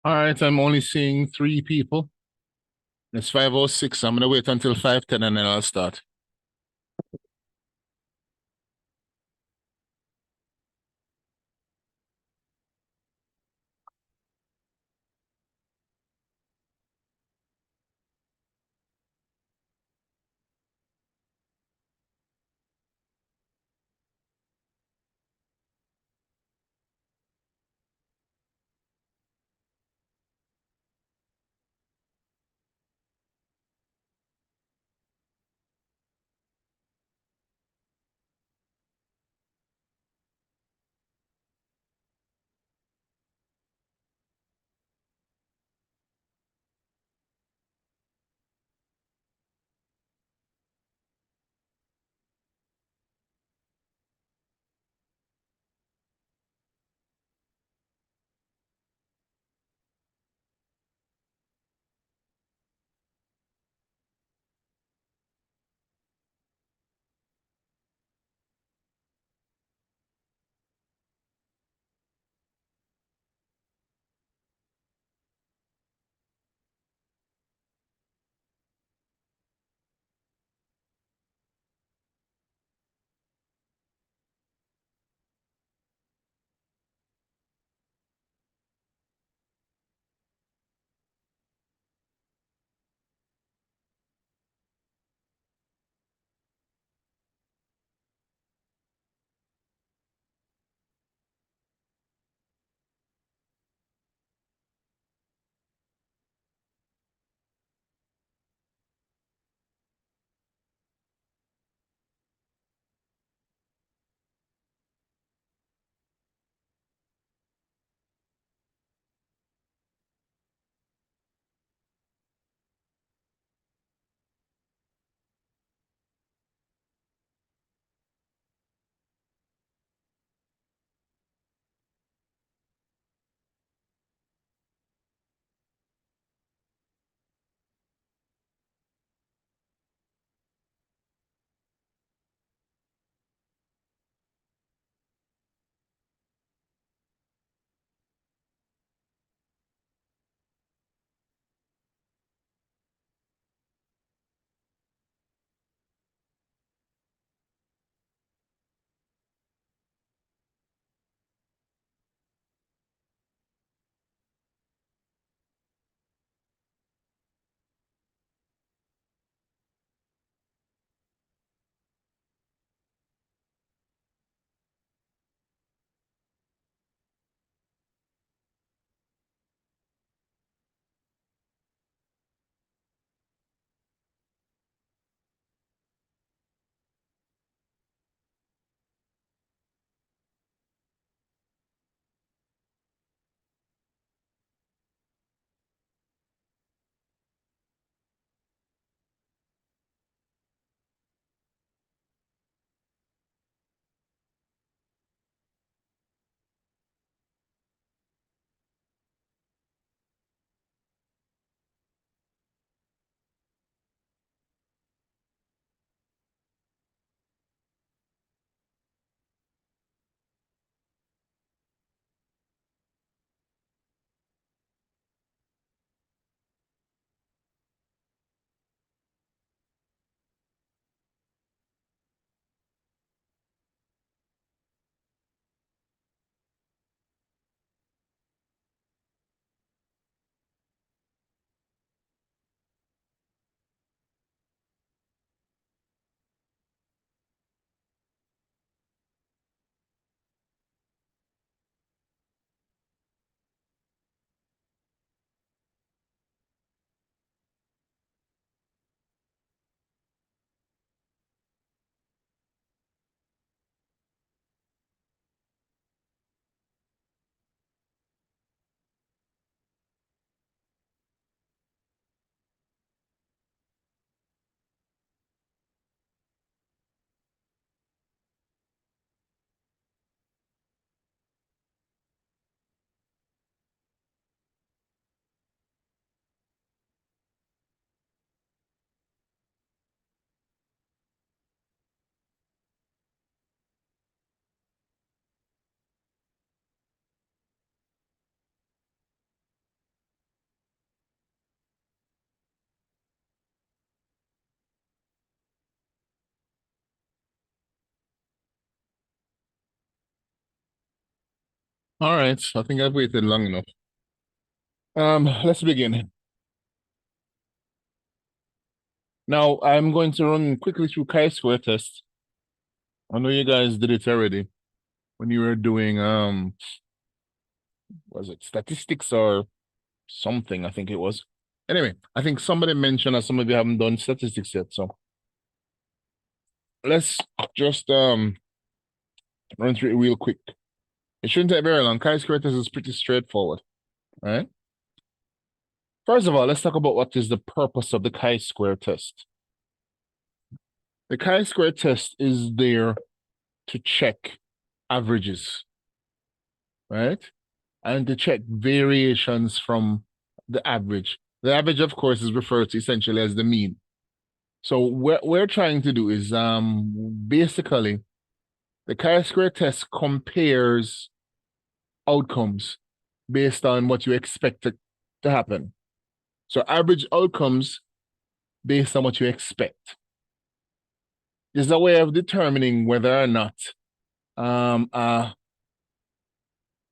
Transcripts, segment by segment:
All right, I'm only seeing three people. It's 5:06. I'm gonna wait until 5:10 and then I'll start. All right, I think I've waited long enough. Let's begin. Now I'm going to run quickly through chi-square test. I know you guys did it already when you were doing was it statistics or something? I think it was. Anyway, I think somebody mentioned that some of you haven't done statistics yet, so let's just run through it real quick. It shouldn't take very long. Chi-square test is pretty straightforward, right? First of all, let's talk about what is the purpose of the chi-square test. The chi-square test is there to check averages, right? And to check variations from the average. The average, of course, is referred to essentially as the mean. So what we're trying to do is basically the chi-square test compares outcomes based on what you expect to happen. So average outcomes based on what you expect. Is a way of determining whether or not a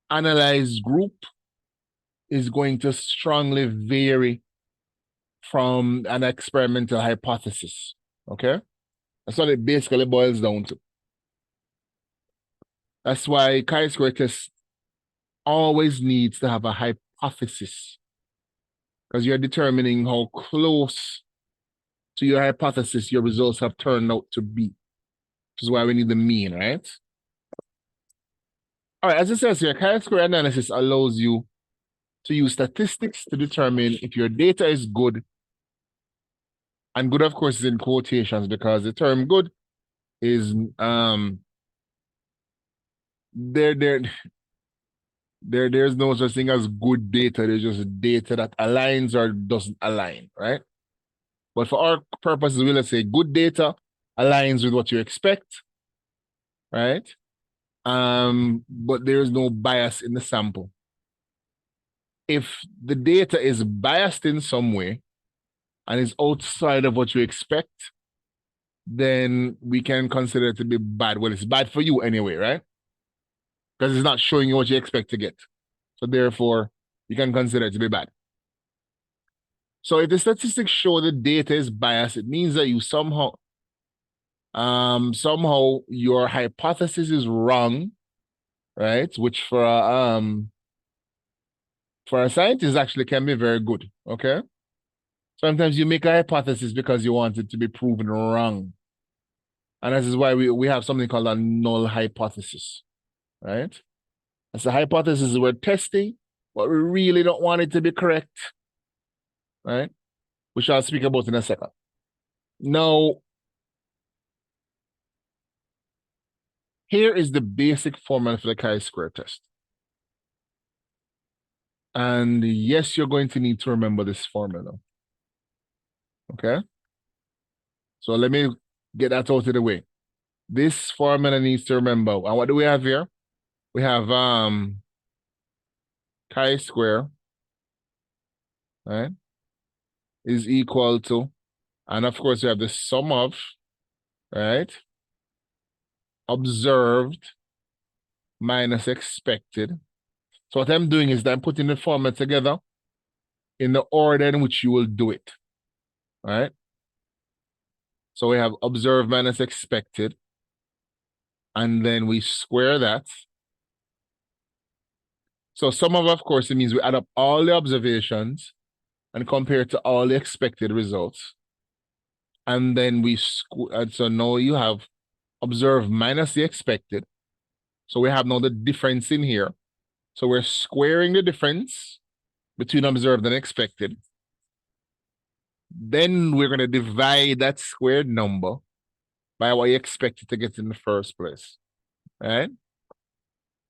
analyzed group is going to strongly vary from an experimental hypothesis. Okay? That's what it basically boils down to. That's why chi-square test always needs to have a hypothesis, because you're determining how close to your hypothesis your results have turned out to be, which is why we need the mean, right? All right, as it says here, chi-square analysis allows you to use statistics to determine if your data is good. And good, of course, is in quotations because the term good is there's no such thing as good data. There's just data that aligns or doesn't align, right? But for our purposes, we'll say good data aligns with what you expect, right? But there is no bias in the sample. If the data is biased in some way and is outside of what you expect, then we can consider it to be bad. Well, it's bad for you anyway, right? Because it's not showing you what you expect to get. So therefore, you can consider it to be bad. So if the statistics show the data is biased, it means that you somehow your hypothesis is wrong, right? Which for a scientist actually can be very good. Okay. Sometimes you make a hypothesis because you want it to be proven wrong. And this is why we have something called a null hypothesis, right? That's a hypothesis we're testing, but we really don't want it to be correct, right? Which I'll speak about in a second. Now, here is the basic formula for the chi-square test. And yes, you're going to need to remember this formula. Okay? So let me get that out of the way. This formula needs to remember. And what do we have here? We have chi-square, right, is equal to, and of course we have the sum of, right, observed minus expected. So what I'm doing is that I'm putting the formula together in the order in which you will do it, right? So we have observed minus expected, and then we square that. So sum of course, it means we add up all the observations and compare it to all the expected results. And then we so now you have observed minus the expected. So we have now the difference in here. So we're squaring the difference between observed and expected. Then we're going to divide that squared number by what you expected to get in the first place, right?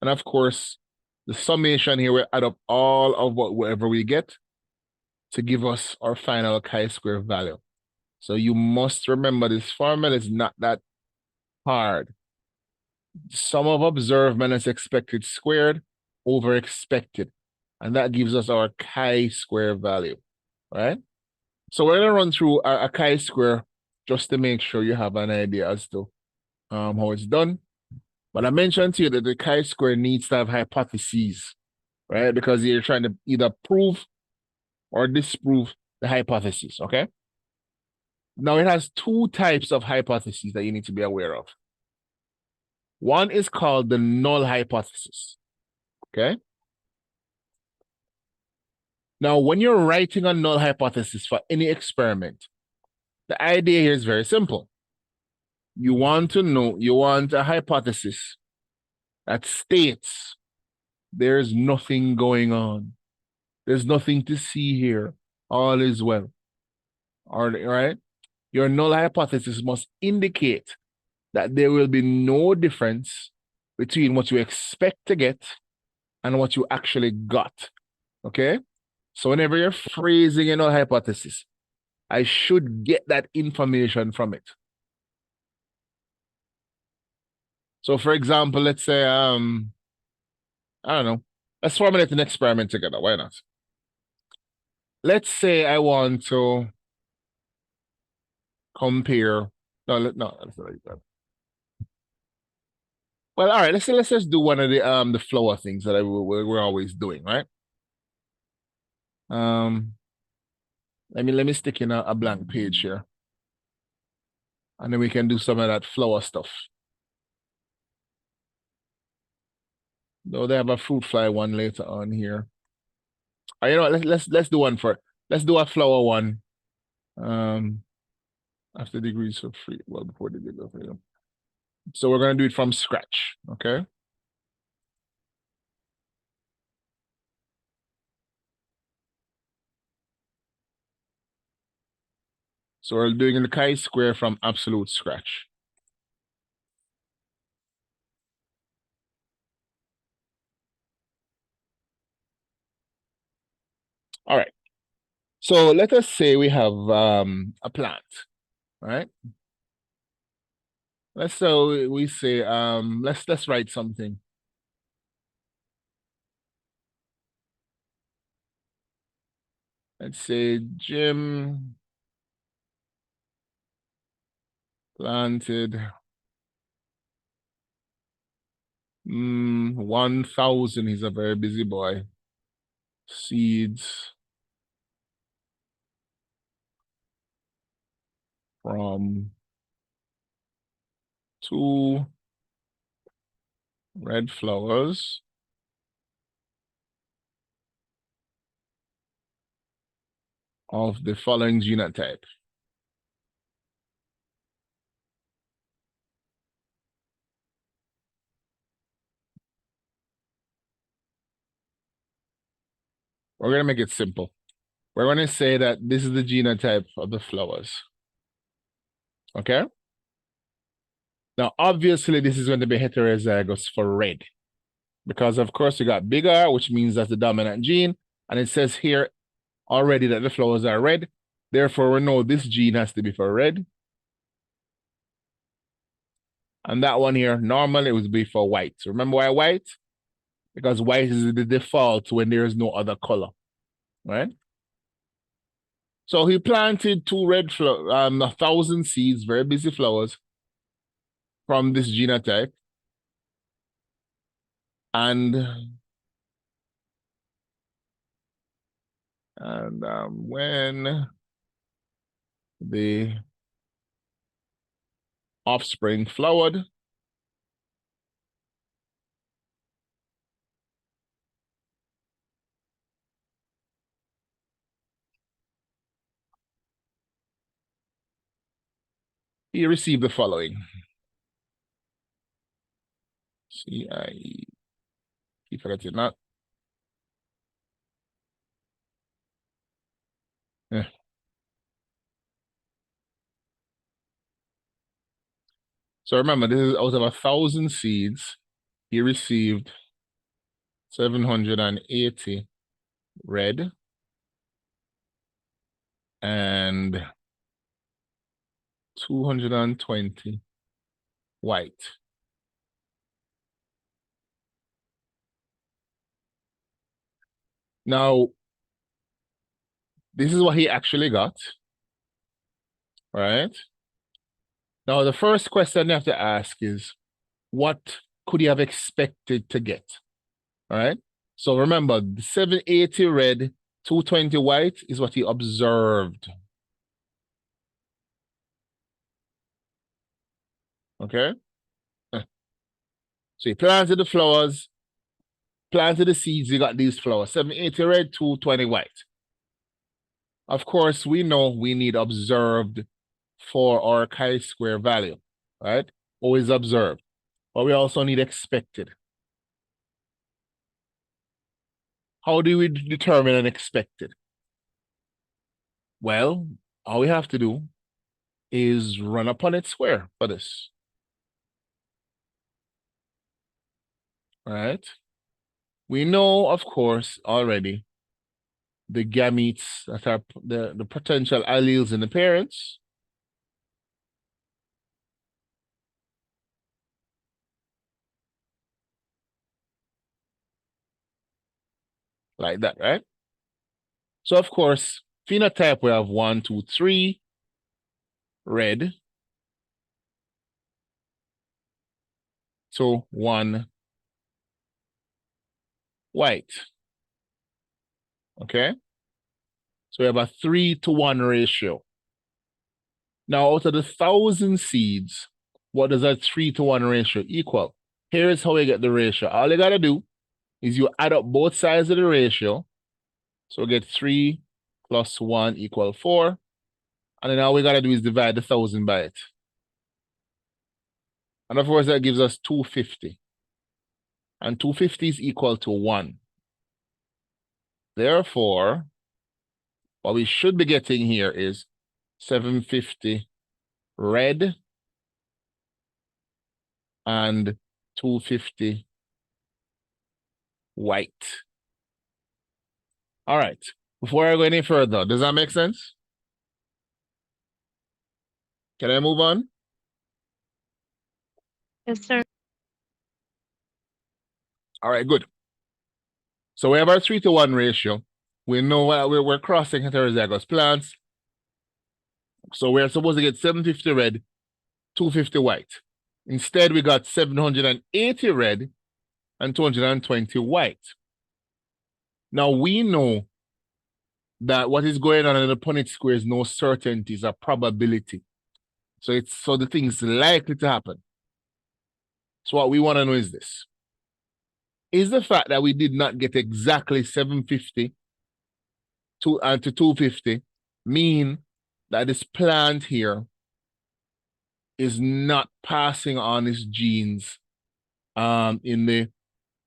And of course, the summation here will add up all of whatever we get to give us our final chi-square value. So you must remember this formula is not that hard. Sum of observed minus expected squared over expected. And that gives us our chi-square value, right? So we're going to run through a chi-square just to make sure you have an idea as to how it's done. But I mentioned to you that the chi-square needs to have hypotheses, right? Because you're trying to either prove or disprove the hypothesis, okay? Now it has two types of hypotheses that you need to be aware of. One is called the null hypothesis, okay? Now, when you're writing a null hypothesis for any experiment, the idea here is very simple. You want a hypothesis that states there's nothing going on. There's nothing to see here. All is well. All right? Your null hypothesis must indicate that there will be no difference between what you expect to get and what you actually got. Okay? So whenever you're phrasing a null hypothesis, I should get that information from it. So for example, let's say, I don't know, let's formulate an experiment together. Why not? Let's say I want to compare, no, that's not like that. Well, all right, let's just do one of the flower things that we're always doing, right? Let me stick in a blank page here. And then we can do some of that flower stuff. Though they have a fruit fly one later on here. You know what, let's do one for let's do a flower one. After degrees of free, well, before degrees of freedom. So we're gonna do it from scratch, okay? So we're doing the chi-square from absolute scratch. All right. So let us say we have a plant, right? Let's say we say let's write something. Let's say Jim planted 1,000. He's a very busy boy. Seeds from 2 red flowers of the following genotype. We're going to make it simple. We're going to say that this is the genotype of the flowers. Okay? Now, obviously, this is going to be heterozygous for red. Because, of course, you got big R, which means that's the dominant gene. And it says here already that the flowers are red. Therefore, we know this gene has to be for red. And that one here, normally it would be for white. So remember why white? Because white is the default when there is no other color, right? So he planted 1,000 seeds, very busy flowers from this genotype. And when the offspring flowered, he received the following. CIE. Keep forgetting that. Yeah. So remember, this is out of 1,000 seeds, he received 780 red and 220 white. Now, this is what he actually got, right? Now, the first question you have to ask is, what could you have expected to get? All right. So remember, 780 red, 220 white is what he observed. Okay. So he planted the flowers, planted the seeds, you got these flowers. 780 red, 220 white. Of course, we know we need observed for our chi-square value, right? Always observed. But we also need expected. How do we determine an expected? Well, all we have to do is run a Punnett square for this. All right? We know, of course, already the gametes that are the potential alleles in the parents. Like that, right? So, of course, phenotype, we have 1, 2, 3, red. So 1, white. Okay? So we have a 3-to-1 ratio. Now, out of the 1,000 seeds, what does that 3-to-1 ratio equal? Here's how we get the ratio. All you gotta do is you add up both sides of the ratio. So we get 3 plus 1 equal 4. And then all we gotta do is divide the 1,000 by it. And of course, that gives us 250. And 250 is equal to 1. Therefore, what we should be getting here is 750 red and 250 white. All right. Before I go any further, does that make sense? Can I move on? Yes, sir. All right, good. So we have our 3-to-1 ratio. We know we're crossing heterozygous plants. So we're supposed to get 750 red, 250 white. Instead, we got 780 red and 220 white. Now we know that what is going on in the Punnett square is no certainty, it's a probability. So the thing is likely to happen. So what we want to know is this. Is the fact that we did not get exactly 750 to 250 mean that this plant here is not passing on its genes in the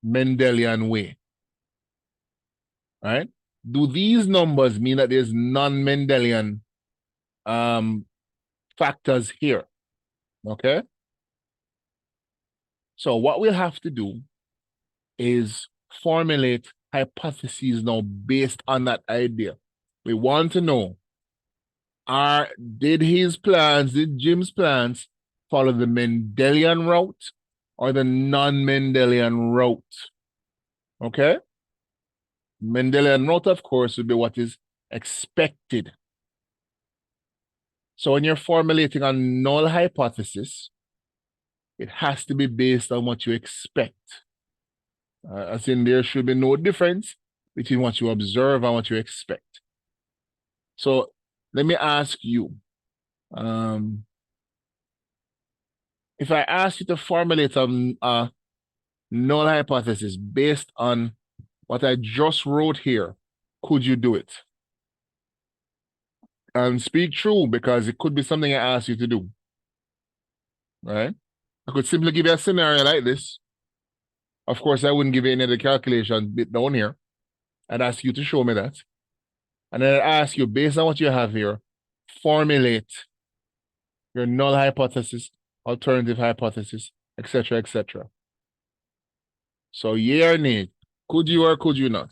Mendelian way? Right? Do these numbers mean that there's non-Mendelian factors here? Okay? So what we'll have to do is formulate hypotheses now based on that idea. We want to know, did Jim's plans follow the Mendelian route or the non-Mendelian route? Okay? Mendelian route, of course, would be what is expected. So when you're formulating a null hypothesis, it has to be based on what you expect. As in, there should be no difference between what you observe and what you expect. So let me ask you, if I ask you to formulate a null hypothesis based on what I just wrote here, could you do it? And speak true, because it could be something I ask you to do, right? I could simply give you a scenario like this. Of course, I wouldn't give you any of the calculation bit down here. I'd ask you to show me that. And then I'd ask you, based on what you have here, formulate your null hypothesis, alternative hypothesis, etc., etc. So, yeah or nay, could you or could you not?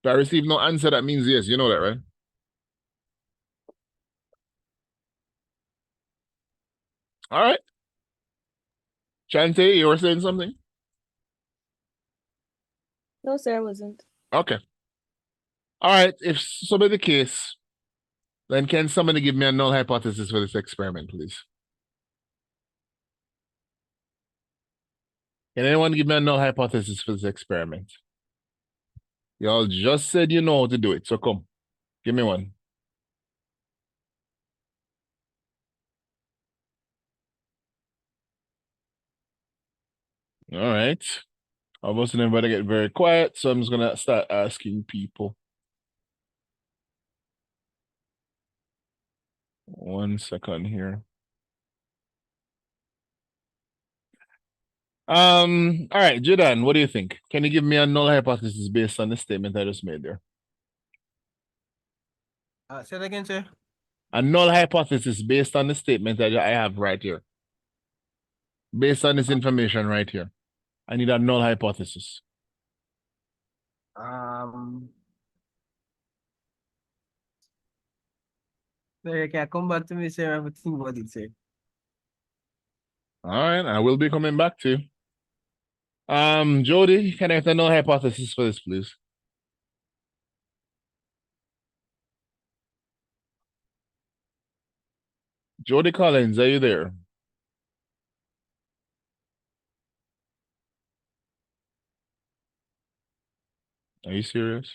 If I receive no answer, that means yes. You know that, right? All right. Chante, you were saying something? No, sir, I wasn't. Okay. All right. If so be the case, then can somebody give me a null hypothesis for this experiment, please? Can anyone give me a null hypothesis for this experiment? Y'all just said you know how to do it, so come, give me one. All right. I wasn't everybody get very quiet, so I'm just gonna start asking people. 1 second here. All right, Jordan, what do you think? Can you give me a null hypothesis based on the statement I just made there? Say that again, sir. A null hypothesis based on the statement that I have right here. Based on this information right here. I need a null hypothesis. Sir, you can come back to me, sir. I have to think about it, sir. All right, I will be coming back to you. Jody, can I have a null hypothesis for this, please? Jody Collins, are you there? Are you serious?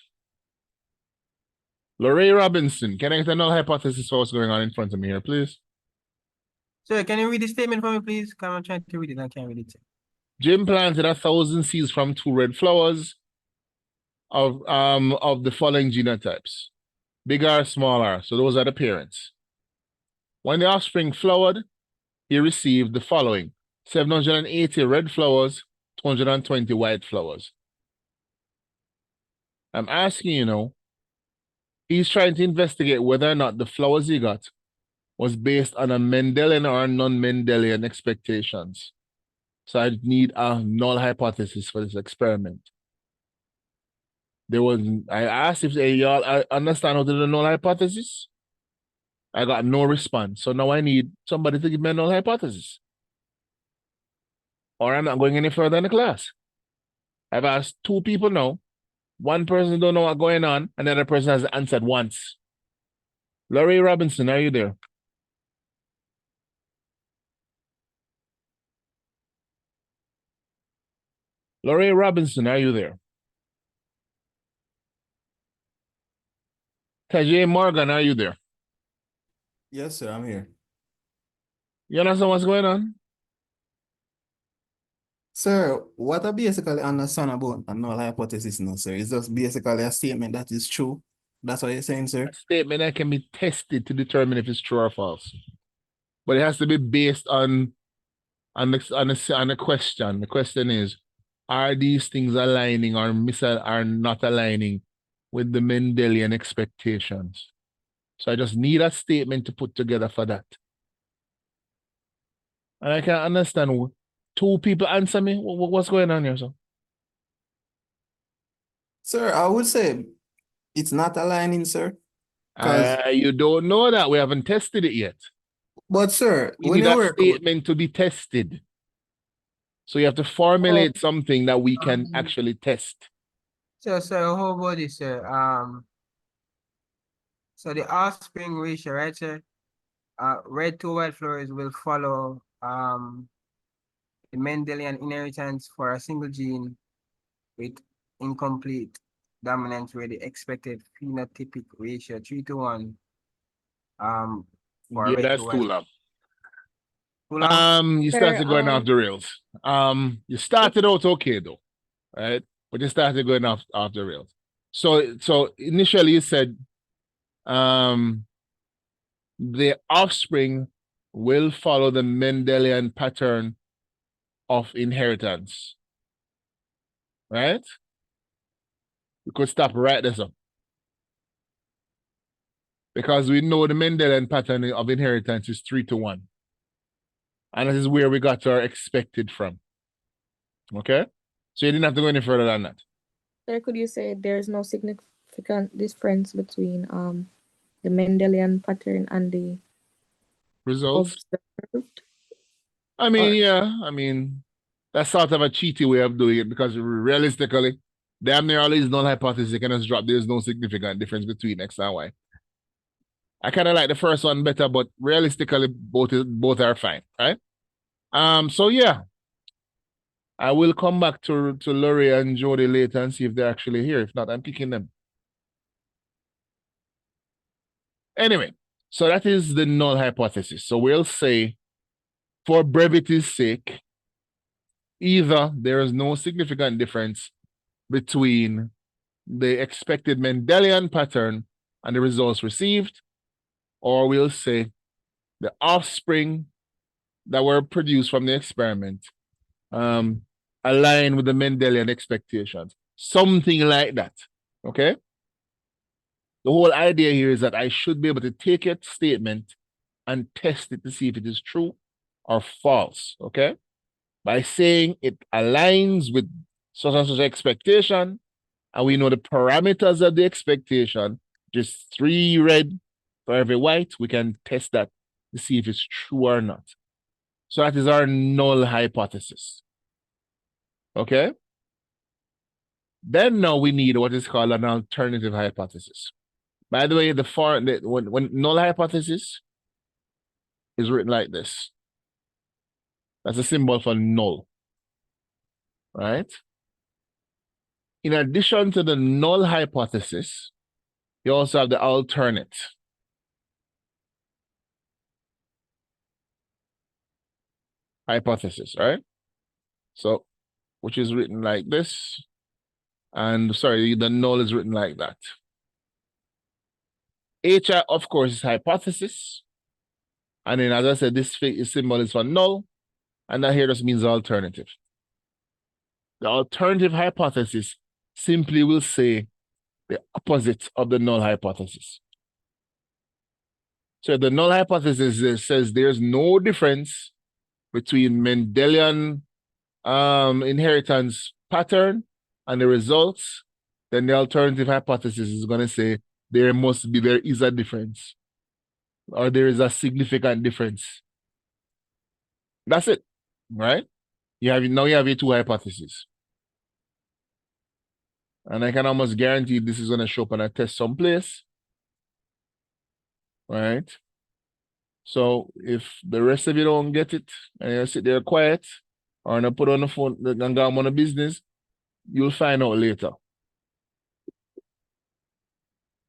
Lorraine Robinson, can I get a null hypothesis for what's going on in front of me here, please? Sir, can you read the statement for me, please? Come, I'm trying to read it. I can't read it, sir. Jim planted 1,000 seeds from 2 red flowers of the following genotypes. Big R, small r. So those are the parents. When the offspring flowered, he received the following: 780 red flowers, 220 white flowers. I'm asking you now, he's trying to investigate whether or not the flowers he got was based on a Mendelian or non-Mendelian expectations. So I need a null hypothesis for this experiment. I asked if y'all understand how to do the null hypothesis. I got no response. So now I need somebody to give me a null hypothesis. Or I'm not going any further in the class. I've asked 2 people now. One person don't know what's going on, and the other person has answered once. Laurie Robinson, are you there? Laurie Robinson, are you there? Tajay Morgan, are you there? Yes, sir, I'm here. You understand what's going on? Sir, what I basically understand about a null hypothesis now, sir, is just basically a statement that is true. That's what you're saying, sir? A statement that can be tested to determine if it's true or false. But it has to be based on a question. The question is, are these things aligning or are not aligning with the Mendelian expectations? So I just need a statement to put together for that. And I can understand 2 people answer me. What's going on here, sir? Sir, I would say it's not aligning, sir. You don't know that. We haven't tested it yet. But sir, We when need you a work, statement to be tested. So you have to formulate something that we can actually test. Sir, how about this, sir? So the offspring ratio, right, sir? Red to white flowers will follow the Mendelian inheritance for a single gene with incomplete dominance where the expected phenotypic ratio 3:1 for Yeah, red that's to too white. long. Too long? You Sir, started going off the rails. You started out okay though, right? But you started going off the rails. So initially you said the offspring will follow the Mendelian pattern of inheritance. Right? We could stop right there, so. Because we know the Mendelian pattern of inheritance is 3:1. And this is where we got our expected from. Okay? So you didn't have to go any further than that. Sir, could you say there's no significant difference between the Mendelian pattern and the Results? observed? I mean, yeah. I mean, that's sort of a cheaty way of doing it because realistically, damn near all these null hypotheses you can just drop. There's no significant difference between X and Y. I kind of like the first one better, but realistically, both are fine, right? So yeah. I will come back to Laurie and Jody later and see if they're actually here. If not, I'm kicking them. Anyway, so that is the null hypothesis. So we'll say, for brevity's sake, either there is no significant difference between the expected Mendelian pattern and the results received, or we'll say the offspring that were produced from the experiment align with the Mendelian expectations. Something like that, okay? The whole idea here is that I should be able to take a statement and test it to see if it is true or false, okay? By saying it aligns with such and such expectation, and we know the parameters of the expectation, just 3 red for every white, we can test that to see if it's true or not. So that is our null hypothesis. Okay? Then now we need what is called an alternative hypothesis. By the way, when null hypothesis is written like this, that's a symbol for null, right? In addition to the null hypothesis, you also have the alternate. Hypothesis, right? So, which is written like this. And sorry, the null is written like that. H, of course, is hypothesis. And then, as I said, this symbol is for null. And that here just means alternative. The alternative hypothesis simply will say the opposite of the null hypothesis. So the null hypothesis says there's no difference between Mendelian inheritance pattern and the results. Then the alternative hypothesis is going to say there is a difference, or there is a significant difference. That's it, right? Now you have your 2 hypotheses. And I can almost guarantee this is going to show up on a test someplace, right? So if the rest of you don't get it and you sit there quiet or not put on the phone and go on the business, you'll find out later.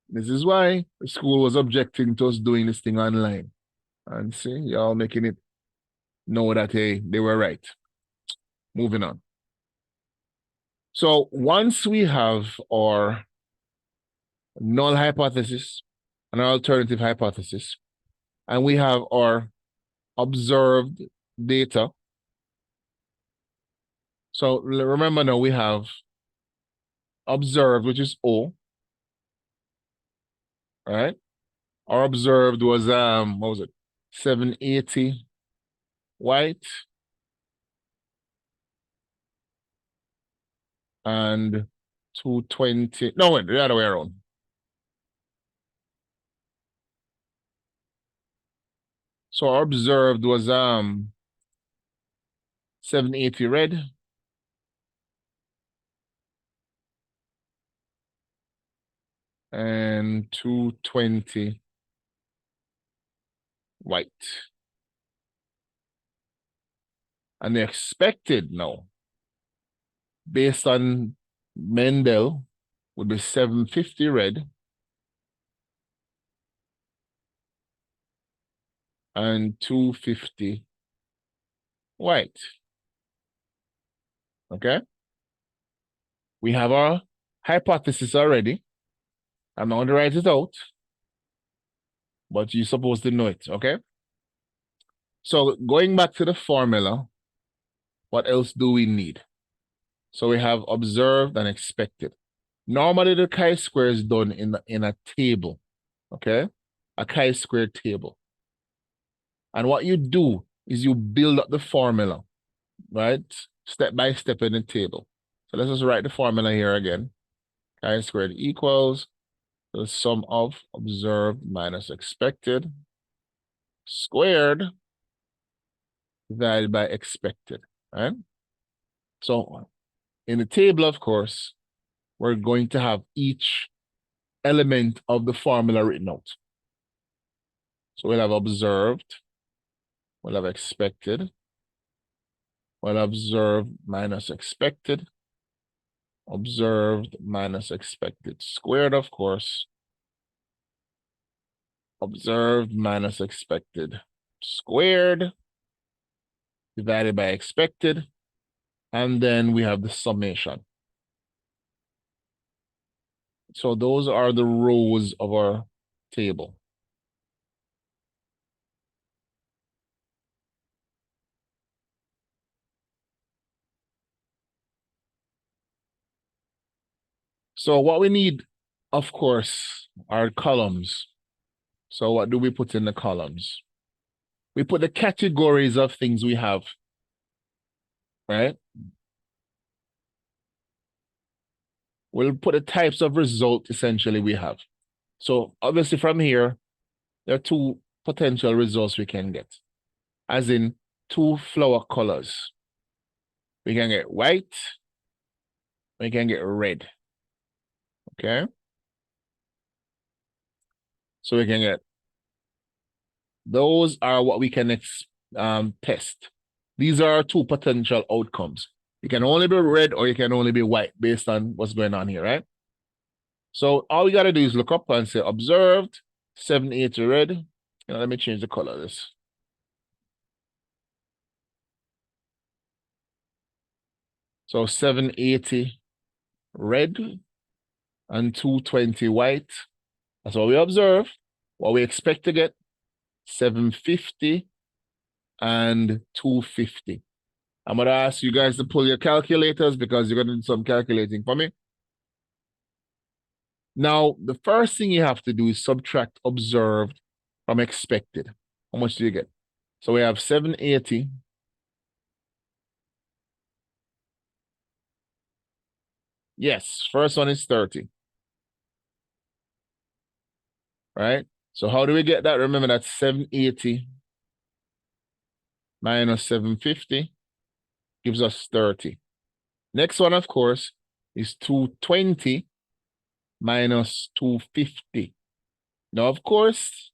This is why the school was objecting to us doing this thing online. And see, y'all making it know that they were right. Moving on. So once we have our null hypothesis, an alternative hypothesis, and we have our observed data. So remember now we have observed, which is O. All right. Our observed was what was it? 780 white and 220. No, wait, the other way around. So our observed was 780 red and 220 white. And the expected now, based on Mendel, would be 750 red and 250 white. Okay? We have our hypothesis already. I'm not going to write it out, but you're supposed to know it, okay? So going back to the formula, what else do we need? So we have observed and expected. Normally the chi-square is done in a table, okay? A chi-square table. And what you do is you build up the formula, right? Step by step in the table. So let's just write the formula here again. Chi-squared equals the sum of observed minus expected squared divided by expected, right? So in the table, of course, we're going to have each element of the formula written out. So we'll have observed, we'll have expected, Well, observed minus expected. Observed minus expected squared, of course. Observed minus expected squared divided by expected. And then we have the summation. So those are the rows of our table. So what we need, of course, are columns. So what do we put in the columns? We put the categories of things we have, right? We'll put the types of result essentially we have. So obviously from here, there are two potential results we can get, as in two flower colors. We can get white, we can get red, okay? So we can get, those are what we can test. These are our two potential outcomes. It can only be red or it can only be white based on what's going on here, right? So all we got to do is look up and say observed, 780 red. Let me change the color of this. So 780 red and 220 white. That's what we observe. What we expect to get, 750 and 250. I'm going to ask you guys to pull your calculators because you're going to do some calculating for me. Now, the first thing you have to do is subtract observed from expected. How much do you get? So we have 780. Yes, first one is 30. Right? So how do we get that? Remember that's 780 minus 750 gives us 30. Next one, of course, is 220 minus 250. Now, of course,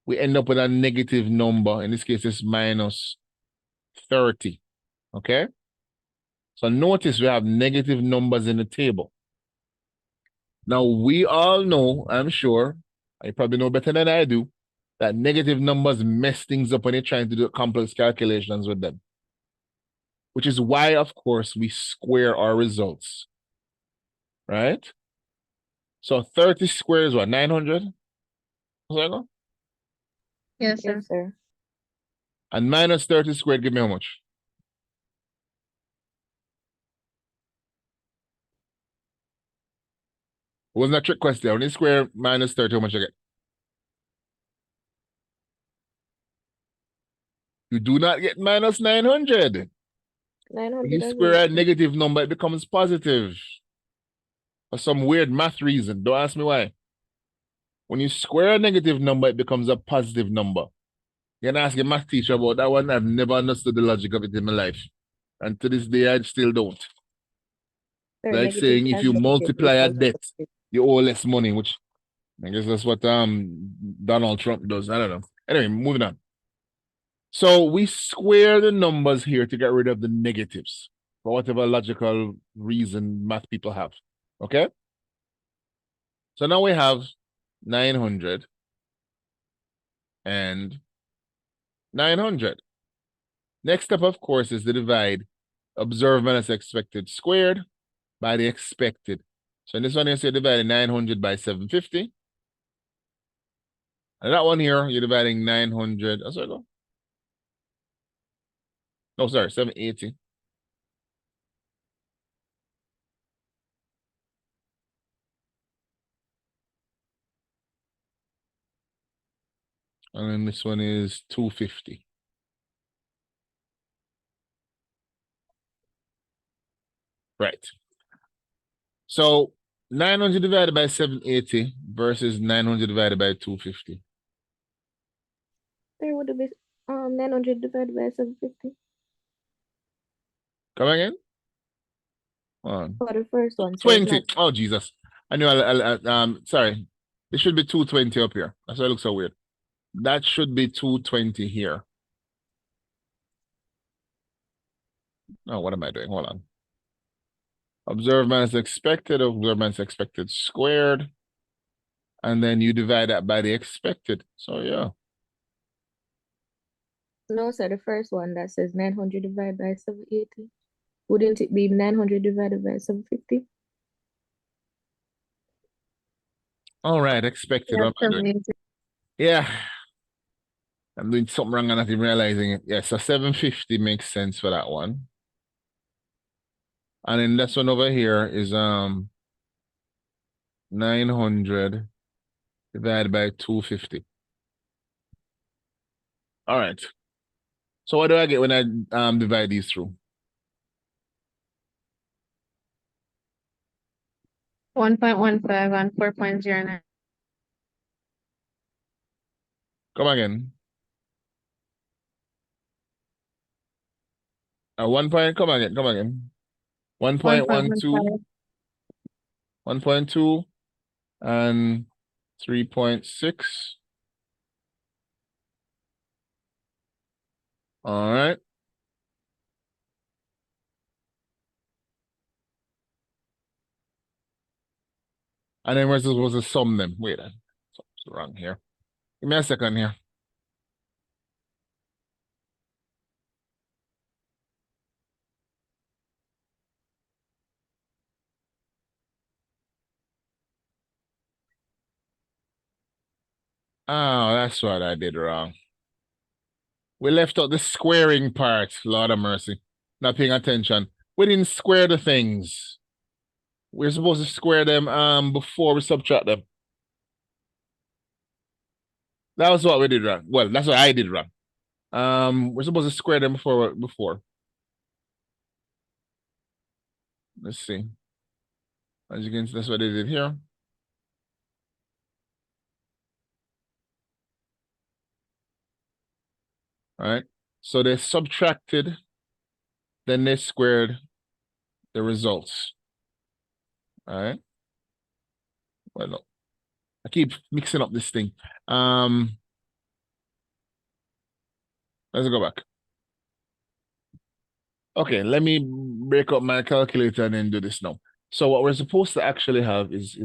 we end up with a negative number. In this case, it's minus 30. Okay? So notice we have negative numbers in the table. Now, we all know, I'm sure, you probably know better than I do, that negative numbers mess things up when you're trying to do complex calculations with them. Which is why, of course, we square our results. Right? So 30 squared is what, 900? Yes, sir. And minus 30 squared, give me how much? It wasn't a trick question. When you square minus 30, how much you get? You do not get minus 900. 900. When you square a negative number, it becomes positive. For some weird math reason. Don't ask me why. When you square a negative number, it becomes a positive number. You can ask a math teacher about that one. I've never understood the logic of it in my life. And to this day, I still don't. Sir, Like negative saying if has you negative multiply a equals debt, positive. you owe less money, which I guess that's what Donald Trump does. I don't know. Anyway, moving on. So we square the numbers here to get rid of the negatives for whatever logical reason math people have. Okay? So now we have 900 and 900. Next step, of course, is to divide observed minus expected squared by the expected. So in this one, you say dividing 900 by 750. And that one here, you're dividing 900. Oh, sorry, go. No, sorry, 780. And then this one is 250. Right. So 900 divided by 780 versus 900 divided by 250. There would be 900 divided by 750. Come again? On. For the first one, sir. 20. Oh, Jesus. I knew sorry. It should be 220 up here. That's why it looks so weird. That should be 220 here. Oh, what am I doing? Hold on. Observed minus expected, observed minus expected squared. And then you divide that by the expected. So yeah. No, sir, the first one that says 900 divided by 780. Wouldn't it be 900 divided by 750? All right, expected. Yeah, What am I doing? 780. Yeah. I'm doing something wrong and not even realizing it. Yeah, so 750 makes sense for that one. And then this one over here is 900 divided by 250. All right. So what do I get when I divide these through? 1.15 and 4.09. Come again. 1 point, come again. 1.12, 1.2, and 3.6. All right. And then we're supposed to sum them. Wait, something's wrong here. Give me a second here. Oh, that's what I did wrong. We left out the squaring part, Lord of mercy. Not paying attention. We didn't square the things. We're supposed to square them before we subtract them. That was what we did wrong. Well, that's what I did wrong. We're supposed to square them before. Let's see. As you can see, that's what they did here. All right. So they subtracted, then they squared the results. All right. Well, no. I keep mixing up this thing. Let's go back. Okay, let me break up my calculator and then do this now. So what we're supposed to actually have is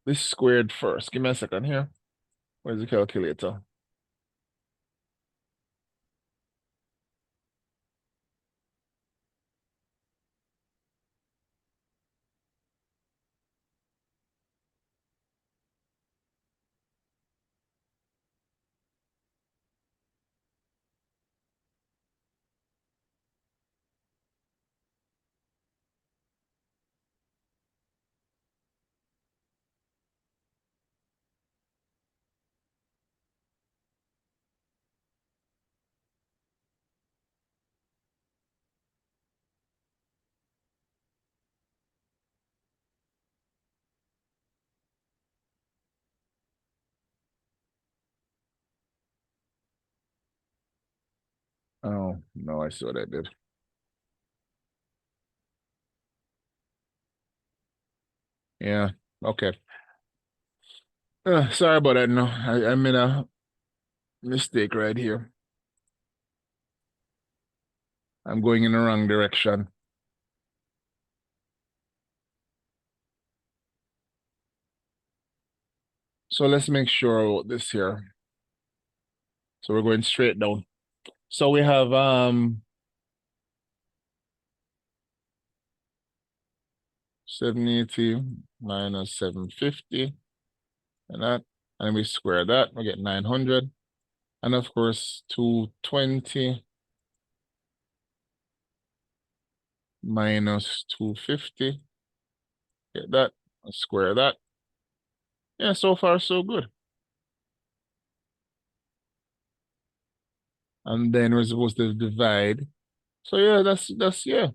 this squared first. Give me a second here. Where's the calculator? Oh, no, I see what I did. Yeah, okay. Sorry about that. No, I made a mistake right here. I'm going in the wrong direction. So let's make sure about this here. So we're going straight down. So we have 780 minus 750 and that, and we square that, we get 900. And of course, 220 minus 250. Get that, square that. Yeah, so far so good. And then we're supposed to divide. So yeah, that's yeah.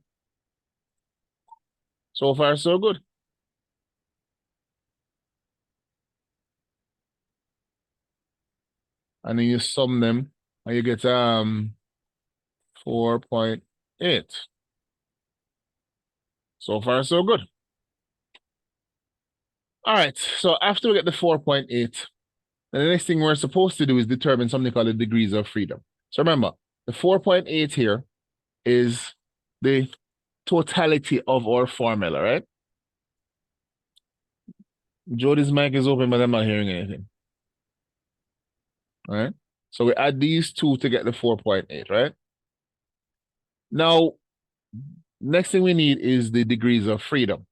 So far so good. And then you sum them and you get 4.8. So far so good. All right, so after we get the 4.8, the next thing we're supposed to do is determine something called the degrees of freedom. So remember, The 4.8 here is the totality of our formula, right? Jody's mic is open, but I'm not hearing anything. All right. So we add these two to get the 4.8, right? Now, next thing we need is the degrees of freedom.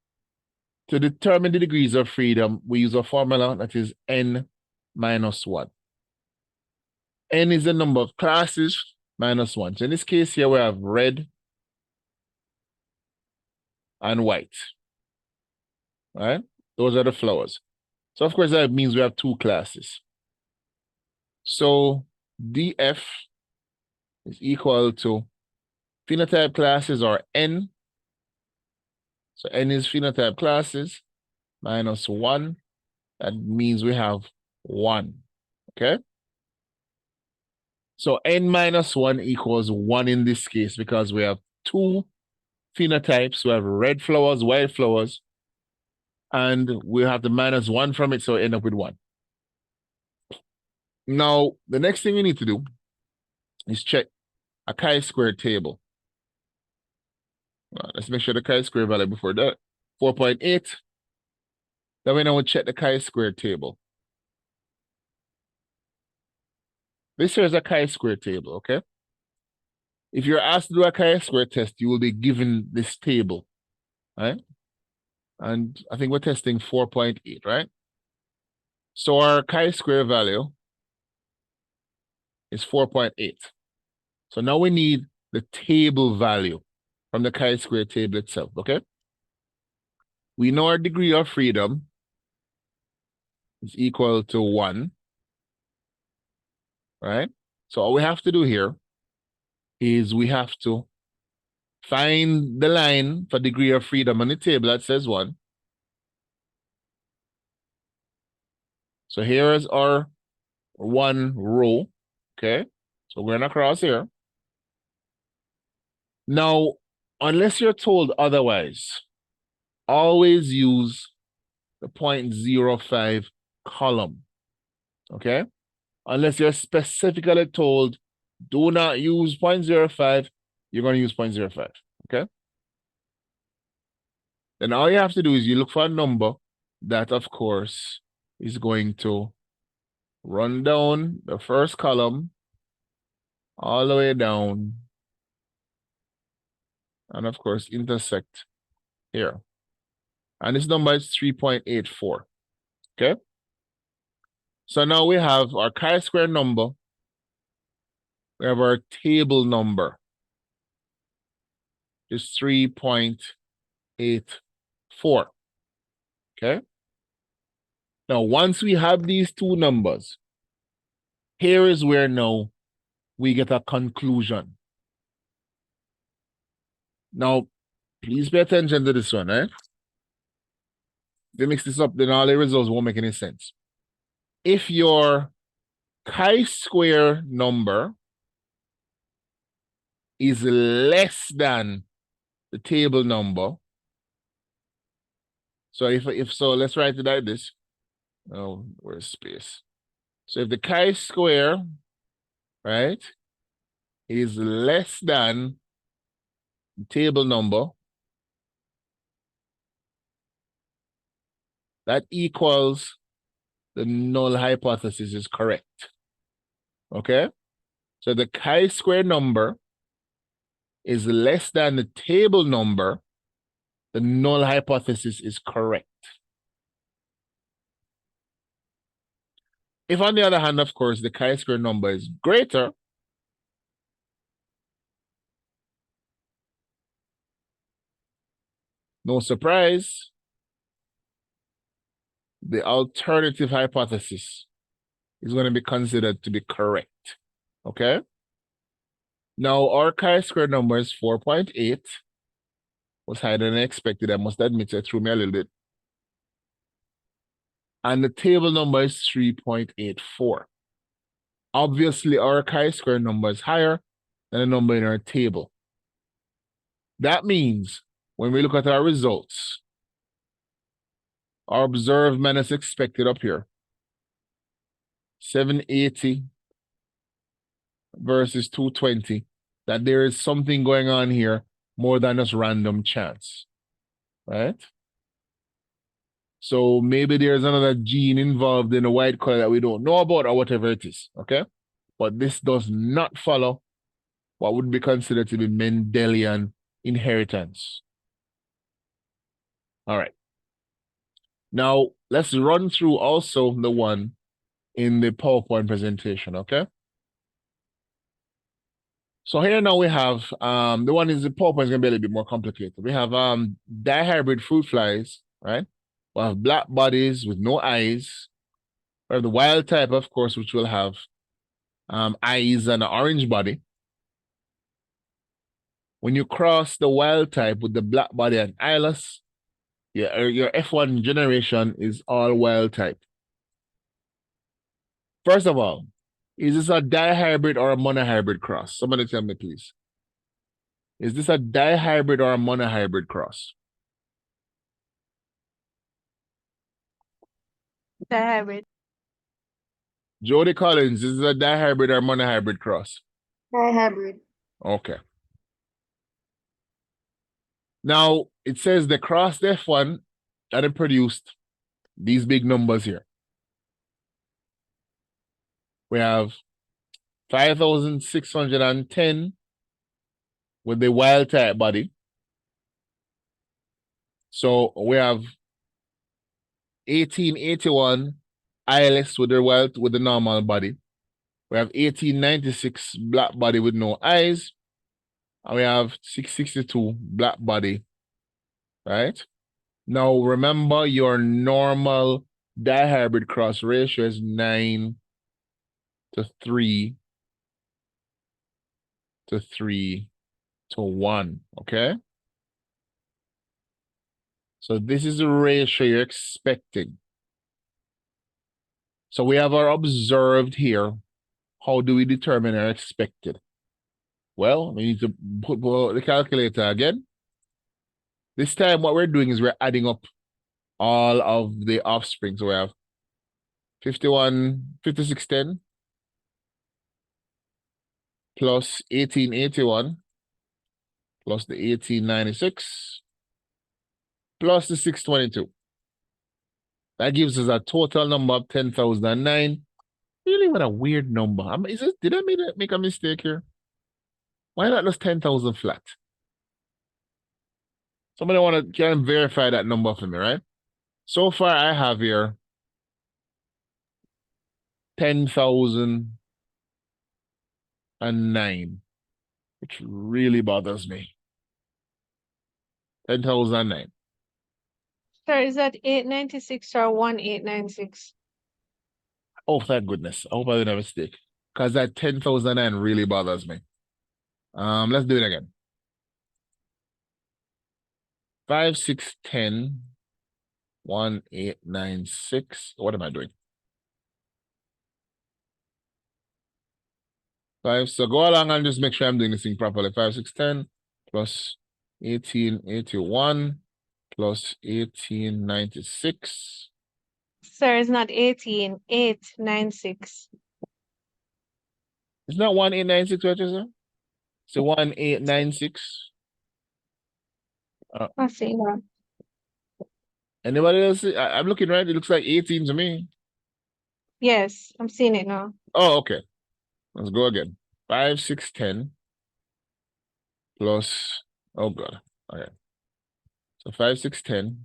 To determine the degrees of freedom, we use a formula that is n minus 1. N is the number of classes minus 1. So in this case here, we have red and white, right? Those are the flowers. So of course, that means we have 2 classes. So df is equal to phenotype classes, or n. So n is phenotype classes minus 1. That means we have 1, okay? So n minus 1 equals 1 in this case because we have 2 phenotypes. We have red flowers, white flowers, and we have the minus 1 from it, so we end up with 1. Now, the next thing we need to do is check a chi-square table. Let's make sure the chi-square value before that, 4.8. Then we now check the chi-square table. This here is a chi-square table, okay? If you're asked to do a chi-square test, you will be given this table, right? And I think we're testing 4.8, right? So our chi-square value is 4.8. So now we need the table value from the chi-square table itself, okay? We know our degree of freedom is equal to 1, right? So all we have to do here is we have to find the line for degree of freedom on the table that says 1. So here is our 1 row, okay? So we're going to cross here. Now, unless you're told otherwise, always use the 0.05 column, okay? Unless you're specifically told, do not use 0.05, you're going to use 0.05, okay? Then all you have to do is you look for a number that, of course, is going to run down the first column all the way down, and of course, intersect here. And this number is 3.84, okay? So now we have our chi-square number. We have our table number. It's 3.84, okay? Now, once we have these two numbers, here is where now we get a conclusion. Now, please pay attention to this one, right? If you mix this up, then all the results won't make any sense. If your chi-square number is less than the table number, so if so, let's write it like this. Oh, where's space? So if the chi-square, right, is less than the table number, that equals the null hypothesis is correct. Okay? So the chi-square number is less than the table number, the null hypothesis is correct. If on the other hand, of course, the chi-square number is greater, no surprise, the alternative hypothesis is going to be considered to be correct. Okay? Now, our chi-square number is 4.8. Was higher than I expected. I must admit, it threw me a little bit. And the table number is 3.84. Obviously, our chi-square number is higher than the number in our table. That means when we look at our results, our observed minus expected up here, 780 versus 220, that there is something going on here more than just random chance, right? So maybe there's another gene involved in the white color that we don't know about or whatever it is, okay? But this does not follow what would be considered to be Mendelian inheritance. All right. Now, let's run through also the one in the PowerPoint presentation, okay? So here now we have, the one is the PowerPoint is gonna be a little bit more complicated. We have dihybrid fruit flies, right? We have black bodies with no eyes, or the wild type, of course, which will have eyes and an orange body. When you cross the wild type with the black body and eyeless, your F1 generation is all wild type. First of all, is this a dihybrid or a monohybrid cross? Somebody tell me, please. Is this a dihybrid or a monohybrid cross? Dihybrid. Jody Collins, is this a dihybrid or monohybrid cross? Dihybrid. Okay. Now, it says the crossed F1 that it produced these big numbers here. We have 5,610 with the wild type body. So we have 1881 eyeless with the normal body. We have 1896 black body with no eyes. And we have 662 black body, right? Now remember your normal dihybrid cross ratio is 9 to 3 to 3 to 1, okay? So this is the ratio you're expecting. So we have our observed here. How do we determine our expected? Well, we need to put the calculator again. This time what we're doing is we're adding up all of the offspring. So we have 5610 plus 1881 plus the 1896 plus the 622. That gives us a total number of 10,009. Really, what a weird number. Did I make a mistake here? Why not just 10,000 flat? Somebody can verify that number for me, right? So far, I have here 10,009, which really bothers me. 10,009. Sir, is that 896 or 1896? Oh, thank goodness. I hope I didn't have a mistake. Because that 10,009 really bothers me. Let's do it again. 5, 6, 10, 1, 8, 9, 6. What am I doing? 5. So go along and just make sure I'm doing this thing properly. 5, 6, 10 plus 1881 plus 1896. Sir, it's not 896. It's not 1896, what you say? So 1896. I see that. Anybody else? I'm looking right. It looks like 18 to me. Yes, I'm seeing it now. Oh, okay. Let's go again. 5, 6, 10 plus, oh God. Okay. So 5, 6, 10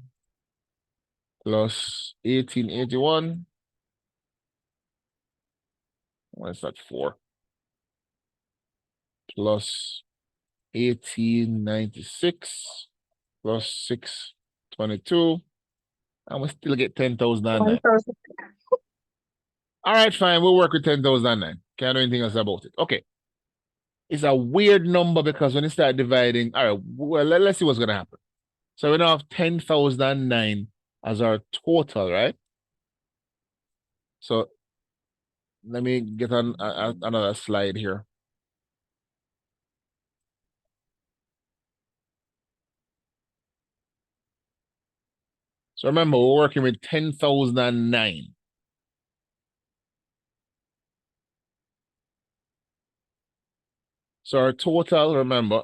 plus 1881. What's that? 4 plus 1896 plus 622. And we still get 10,009. 1,000. All right, fine. We'll work with 10,009. Can't do anything else about it. Okay. It's a weird number because when you start dividing, all right, well, let's see what's going to happen. So we now have 10,009 as our total, right? So let me get on another slide here. So remember, we're working with 10,009. So our total, remember,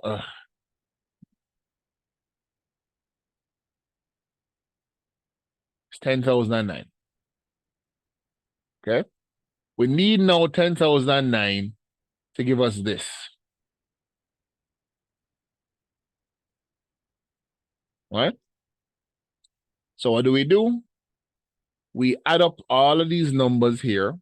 it's 10,009. Okay? We need now 10,009 to give us this. Right? So what do? We add up all of these numbers here.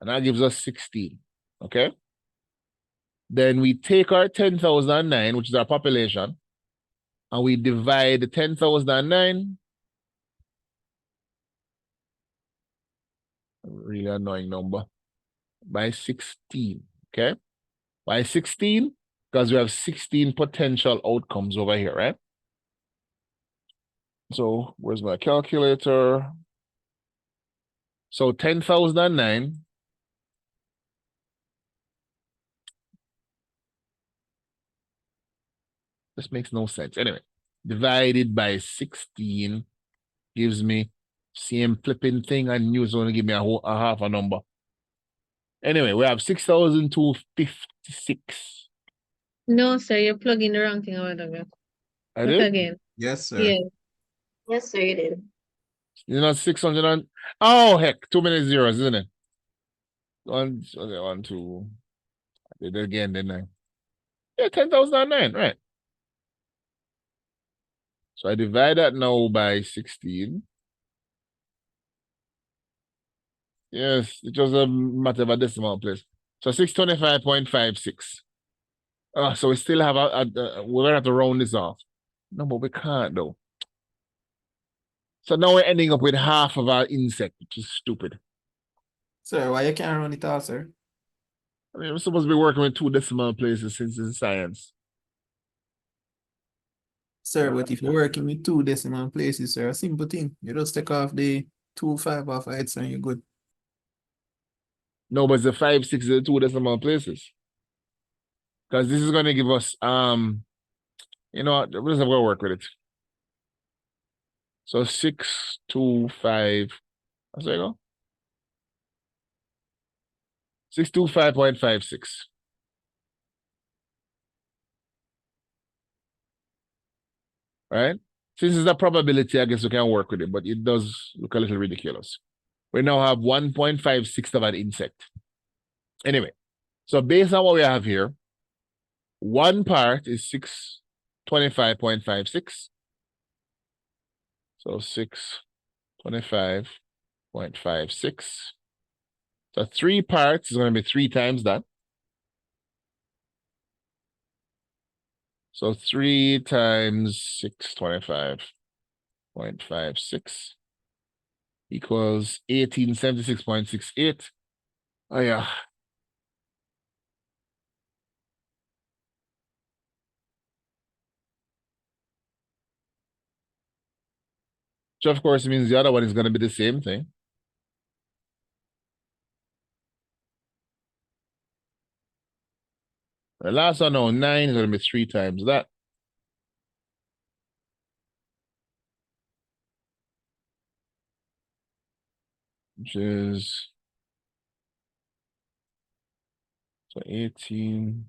And that gives us 16. Okay? Then we take our 10,009, which is our population, and we divide the 10,009. Really annoying number. By 16. Okay? By 16, because we have 16 potential outcomes over here, right? So where's my calculator? So 10,009 this makes no sense. Anyway, divided by 16 gives me same flipping thing, and you only give me a half a number. Anyway, we have 6,256. No, sir, you're plugging the wrong thing over there. I Look did? again. Yes, sir. Yes. Yes, sir, you did. You know, 600 and oh heck, too many zeros, isn't it? Okay, 1, 2. I did it again, didn't I? Yeah, 10,009, right? So I divide that now by 16. Yes, it was a matter of a decimal place. So 625.56. So we still have we're gonna have to round this off. No, but we can't though. So now we're ending up with half of our insect, which is stupid. Sir, why you can't run it off, sir? I mean, we're supposed to be working with 2 decimal places since it's science. Sir, but if you're working with 2 decimal places, sir, a simple thing. You just take off the 2 5 off of it, and you're good. No, but the 5, 6 are the 2 decimal places. Because this is gonna give us you know what, we're just gonna work with it. So 6, 2, 5. How's that go? 625.56. Right? Since it's a probability, I guess we can work with it, but it does look a little ridiculous. We now have 1.56 of an insect. Anyway, so based on what we have here, one part is 625.56. So 625.56. So 3 parts is going to be 3 times that. So 3 times 625.56 equals 1876.68. Oh yeah. Which of course means the other one is going to be the same thing. The last one now, 9 is going to be 3 times that. Which is so 18.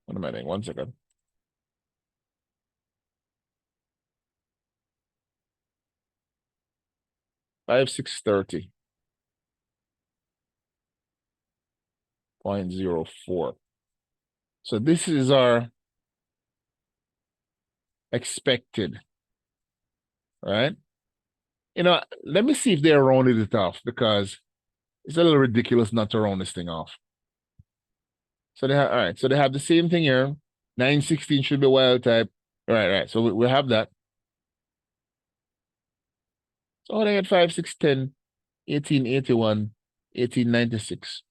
What am I doing? 1 second. Five 630.04. So this is our expected, right? You know, let me see if they rounded it off, because it's a little ridiculous not to round this thing off. So they have, all right, so they have the same thing here. 916 should be wild type. Right. So we have that. So they had 5, 6, 10, 1881, 1896.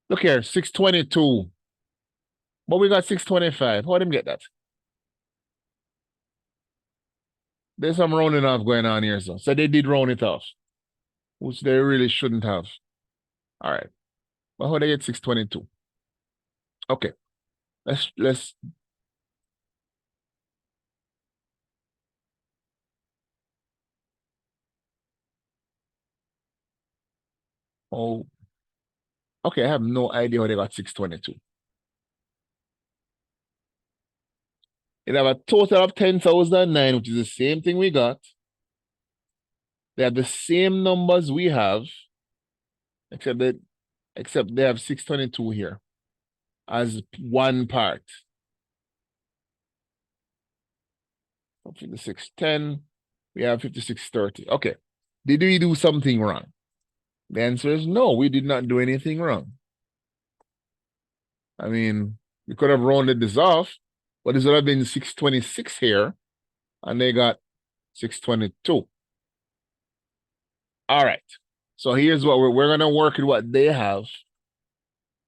Look here, 622. But we got 625. How did them get that? There's some rounding off going on here, so they did round it off, which they really shouldn't have. All right. But how they get 622? Okay. Let's Oh, okay. I have no idea how they got 622. It have a total of 10,009, which is the same thing we got. They have the same numbers we have, except they have 622 here as one part. 5610, we have 5630. Okay. Did we do something wrong? The answer is no, we did not do anything wrong. I mean, we could have rounded this off, but this would have been 626 here, and they got 622. All right. So here's what we're gonna work with what they have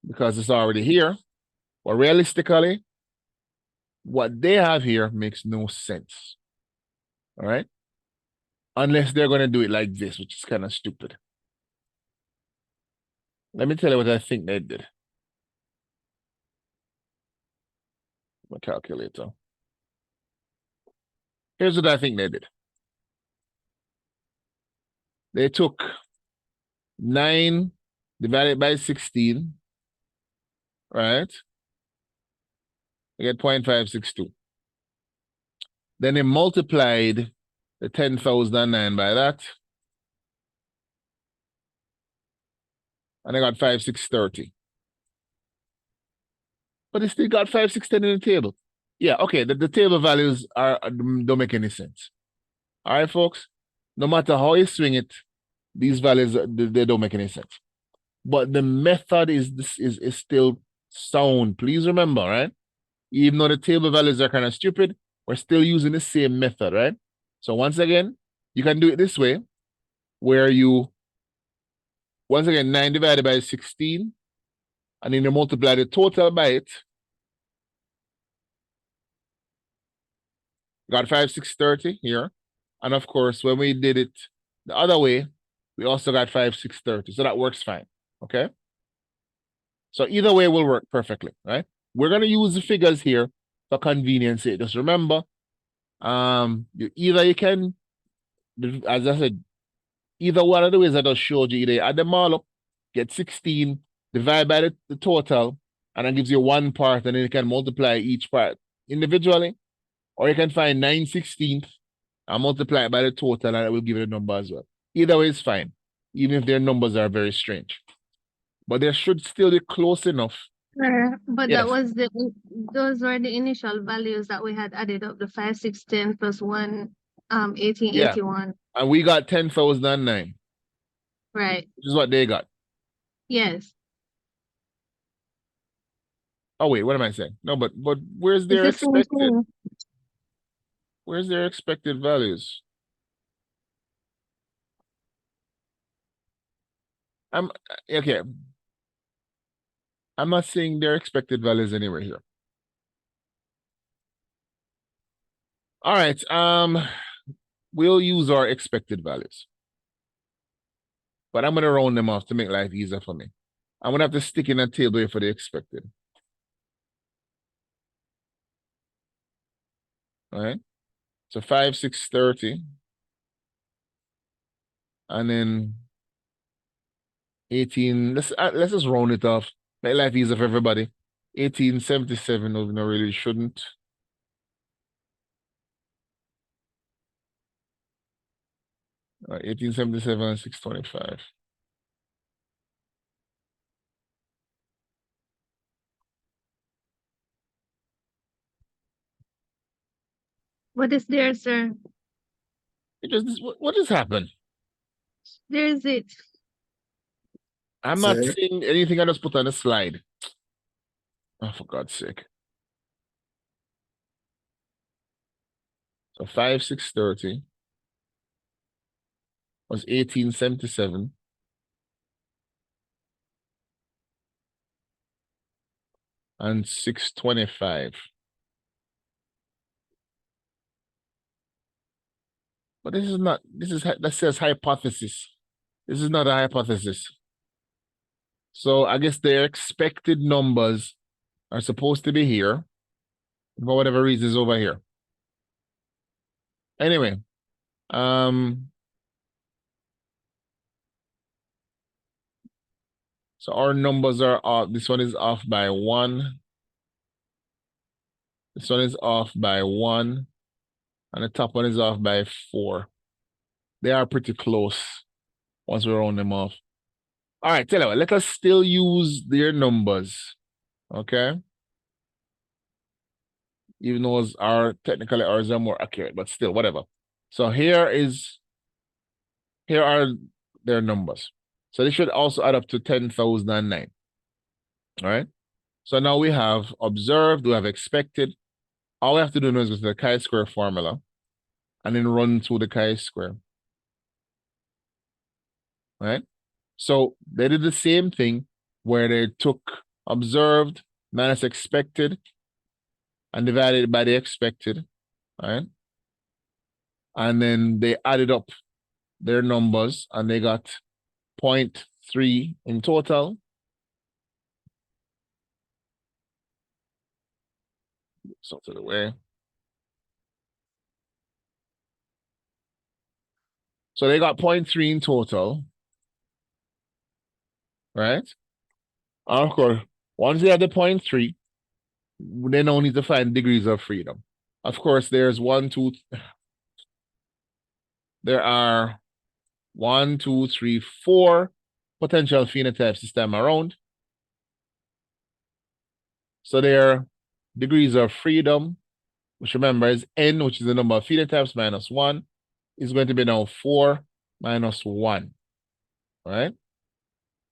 because it's already here. But realistically, what they have here makes no sense. All right. Unless they're gonna do it like this, which is kind of stupid. Let me tell you what I think they did. My calculator. Here's what I think they did. They took 9 divided by 16, right? You get 0.562. Then they multiplied the 10,009 by that. And I got 5630. But they still got 5610 in the table. Yeah, okay, the table values don't make any sense. All right, folks? No matter how you swing it, these values, they don't make any sense. But the method is still sound. Please remember, right? Even though the table values are kind of stupid, we're still using the same method, right? So once again, you can do it this way, where you, once again, 9 divided by 16, and then you multiply the total by it. Got 5630 here. And of course, when we did it the other way, we also got 5630. So that works fine, okay? So either way will work perfectly, right? We're going to use the figures here for convenience sake. Just remember, you can, as I said, either one of the ways I just showed you, either you add them all up, get 16, divide by the total, and that gives you one part, and then you can multiply each part individually, or you can find 9/16 and multiply it by the total, and it will give you the number as well. Either way is fine, even if their numbers are very strange. But they should still be close enough. But Yes. that was those were the initial values that we had added up, the 5, 6, 10 plus 1, 1881. And we got 10,009, Right. which is what they got. Yes. Oh, wait, what am I saying? No, but where's It's their the same expected? thing. Where's their expected values? Okay. I'm not seeing their expected values anywhere here. All right. We'll use our expected values. But I'm gonna round them off to make life easier for me. I'm gonna have to stick in a table here for the expected. All right. So 5630. And then 18. Let's just round it off. Make life easier for everybody. 1877, no, we really shouldn't. All right, 1877, 625. What is there, sir? What just happened? There's it. I'm not Sir? seeing anything I just put on the slide. Oh, for God's sake. So 5630 was 1877. And 625. But this is not, that says hypothesis. This is not a hypothesis. So I guess their expected numbers are supposed to be here. For whatever reason is over here. Anyway, So our numbers are off. This one is off by 1. This one is off by 1. And the top one is off by 4. They are pretty close once we round them off. All right, tell you what, let us still use their numbers. Okay? Even though technically ours are more accurate, but still, whatever. So here are their numbers. So they should also add up to 10,009. All right. So now we have observed, we have expected. All we have to do now is go to the chi-square formula and then run through the chi-square. Right? So they did the same thing where they took observed minus expected and divided by the expected, right? And then they added up their numbers and they got 0.3 in total. So to the way. So they got 0.3 in total, right? And of course, once they have the 0.3, they now need to find degrees of freedom. Of course, there are 1, 2, 3, 4 potential phenotypes this time around. So their degrees of freedom, which remember is n, which is the number of phenotypes minus 1, is going to be now 4 minus 1, right?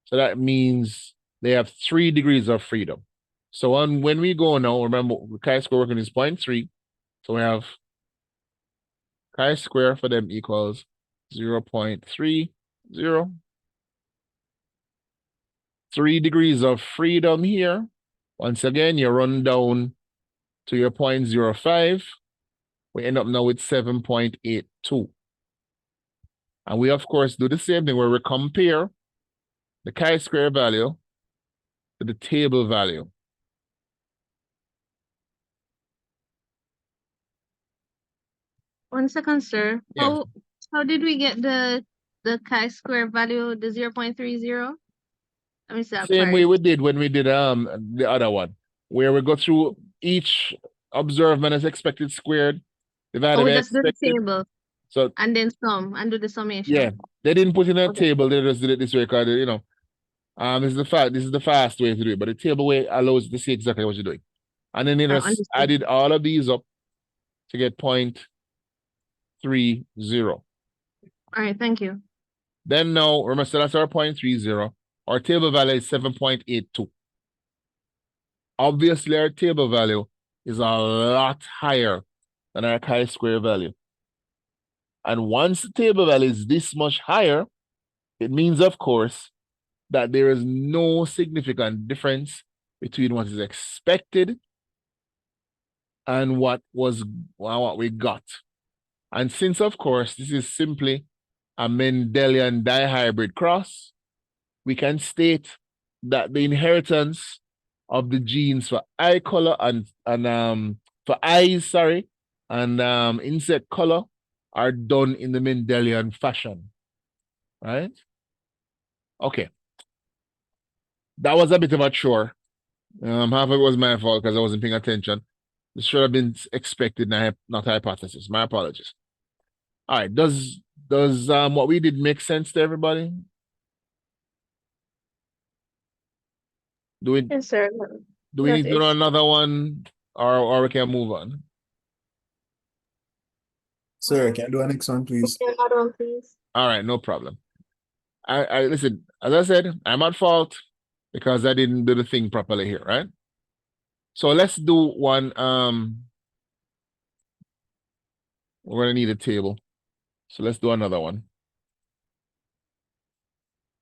So that means they have 3 degrees of freedom. So when we go now, remember, chi-square working is 0.3. So we have chi-square for them equals 0.30. 3 degrees of freedom here. Once again, you run down to your 0.05. We end up now with 7.82. And we, of course, do the same thing where we compare the chi-square value to the table value. One second, sir. Yeah. How did we get the chi-square value, the 0.30? Let me see that Same part. way we did when we did the other one, where we go through each observed minus expected squared divided Oh, we by just do the expected. table So and then sum and do the summation. yeah, they didn't put in a Okay. table, they just did it this way because this is the fast way to do it, but the table way allows you to see exactly what you're doing. And then they just Understood. added all of these up to get 0.30. All right, thank you. Then now, remember, so that's our 0.30. Our table value is 7.82. Obviously, our table value is a lot higher than our chi-square value. And once the table value is this much higher, it means, of course, that there is no significant difference between what is expected and what we got. And since, of course, this is simply a Mendelian dihybrid cross, we can state that the inheritance of the genes for eye color and for eyes, sorry, and insect color are done in the Mendelian fashion, right? Okay. That was a bit of a chore. Half of it was my fault because I wasn't paying attention. This should have been expected, not hypothesis. My apologies. All right. Does what we did make sense to everybody? Yes, sir. Do we need to do Notice. another one or we can move on? Sir, can you do a next one, please? Another one, please. All right, no problem. I listen, as I said, I'm at fault because I didn't do the thing properly here, right? So let's do one. We're gonna need a table. So let's do another one.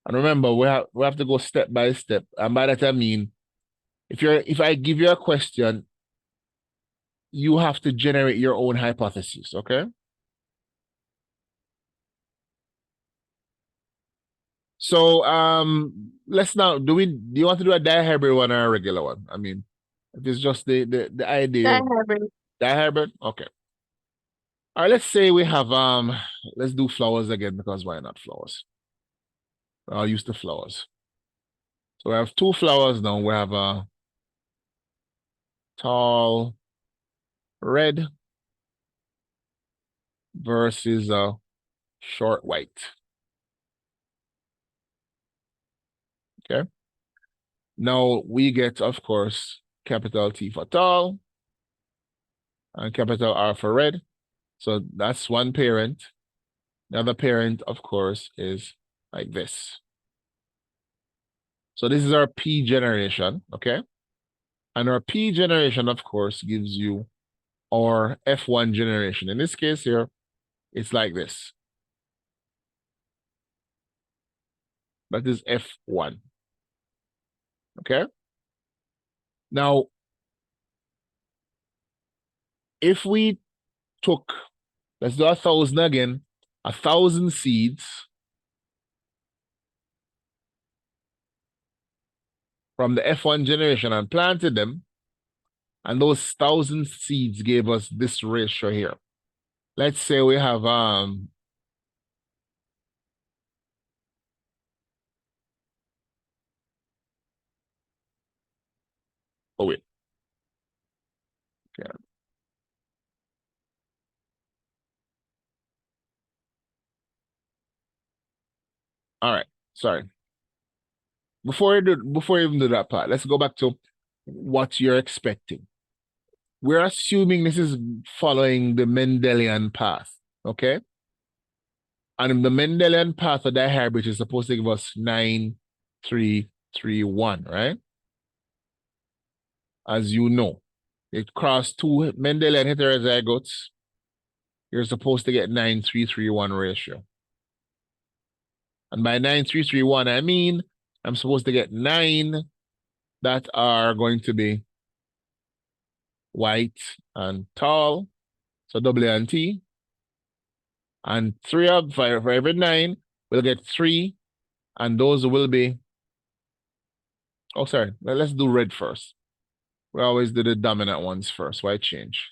And remember, we have to go step by step. And by that I mean, if I give you a question, you have to generate your own hypothesis, okay? So let's now do you want to do a dihybrid one or a regular one? I mean, if it's just the idea. Dihybrid. Dihybrid? Okay. All right, let's say we have let's do flowers again because why not flowers? I'll use the flowers. So we have two flowers now. We have a tall red versus a short white. Okay. Now we get, of course, capital T for tall and capital R for red. So that's one parent. The other parent, of course, is like this. So this is our P generation, okay? And our P generation, of course, gives you our F1 generation. In this case here, it's like this. That is F1. Okay? Now, if we took, let's do 1,000 again, 1,000 seeds from the F1 generation and planted them, and those 1,000 seeds gave us this ratio here. Let's say we have oh wait. Okay. All right, sorry. Before you even do that part, let's go back to what you're expecting. We're assuming this is following the Mendelian path, okay? And the Mendelian path of dihybrid is supposed to give us 9, 3, 3, 1, right? As you know, it crossed two Mendelian heterozygotes. You're supposed to get 9, 3, 3, 1 ratio. And by 9, 3, 3, 1, I mean I'm supposed to get 9 that are going to be white and tall, so W and T. And for every 9, we'll get 3, and those will be, oh, sorry, let's do red first. We always do the dominant ones first. Why change?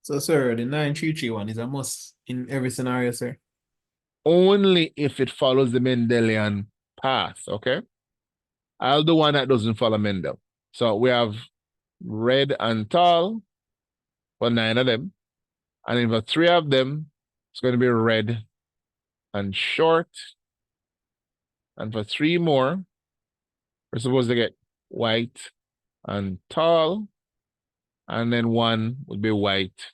So, sir, the 9331 is a must in every scenario, sir. Only if it follows the Mendelian path, okay? I'll do one that doesn't follow Mendel. So we have red and tall for 9 of them. And then for 3 of them, it's going to be red and short. And for 3 more, we're supposed to get white and tall. And then 1 would be white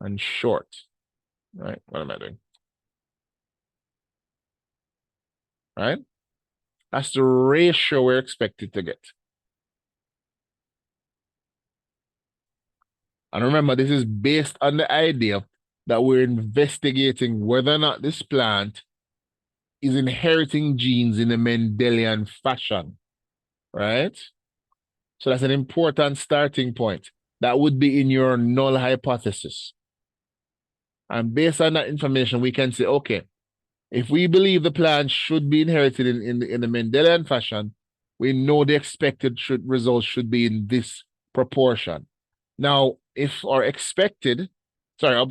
and short. Right? What am I doing? Right? That's the ratio we're expected to get. And remember, this is based on the idea that we're investigating whether or not this plant is inheriting genes in a Mendelian fashion, right? So that's an important starting point. That would be in your null hypothesis. And based on that information, we can say, okay, if we believe the plant should be inherited in the Mendelian fashion, we know the expected results should be in this proportion. Now, if our expected, so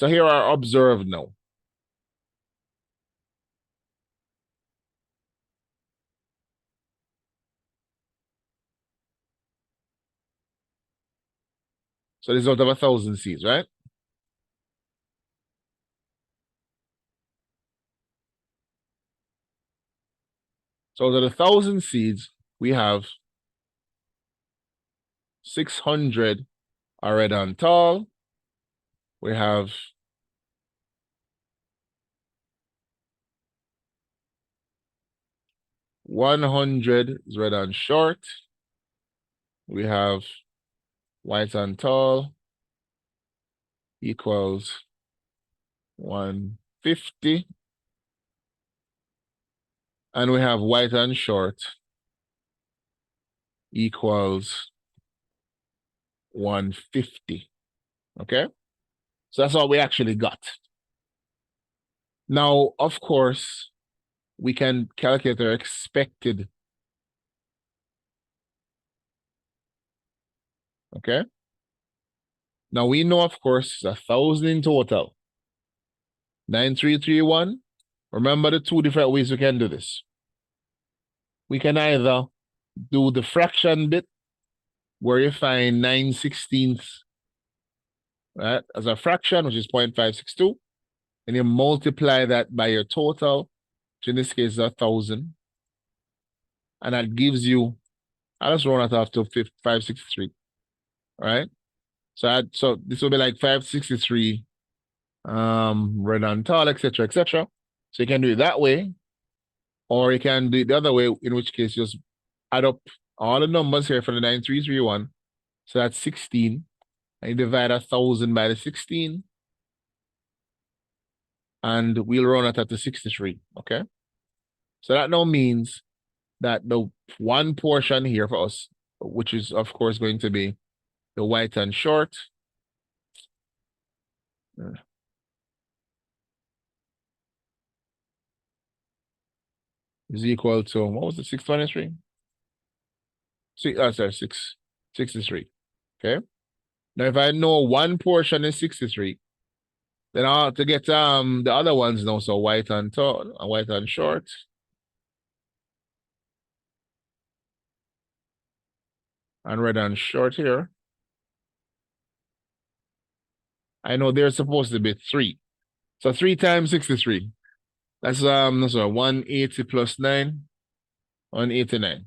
here are observed now. So this is out of 1,000 seeds, right? So out of the 1,000 seeds, we have 600 are red and tall. We have 100 is red and short. We have white and tall equals 150. And we have white and short equals 150. Okay? So that's all we actually got. Now, of course, we can calculate our expected. Okay? Now we know, of course, it's 1,000 in total. 9331. Remember the 2 different ways we can do this. we can either do the fraction bit where you find 9/16, right, as a fraction, which is 0.562, and you multiply that by your total, which in this case is 1,000, and that gives you, I'll just round it off to 563, right? So this will be like 563, red and tall, etc., etc. So you can do it that way, or you can do it the other way, in which case just add up all the numbers here for the 9331. So that's 16. And you divide 1,000 by the 16. And we'll run it at the 63. Okay. So that now means that the one portion here for us, which is of course going to be the white and short, is equal to, what was it, 623? Sorry, 663. Okay. Now if I know one portion is 63, then I'll have to get the other ones now. So white and tall, white and short. And red and short here. I know they're supposed to be 3. So 3 times 63. That's 180 plus 9, 189.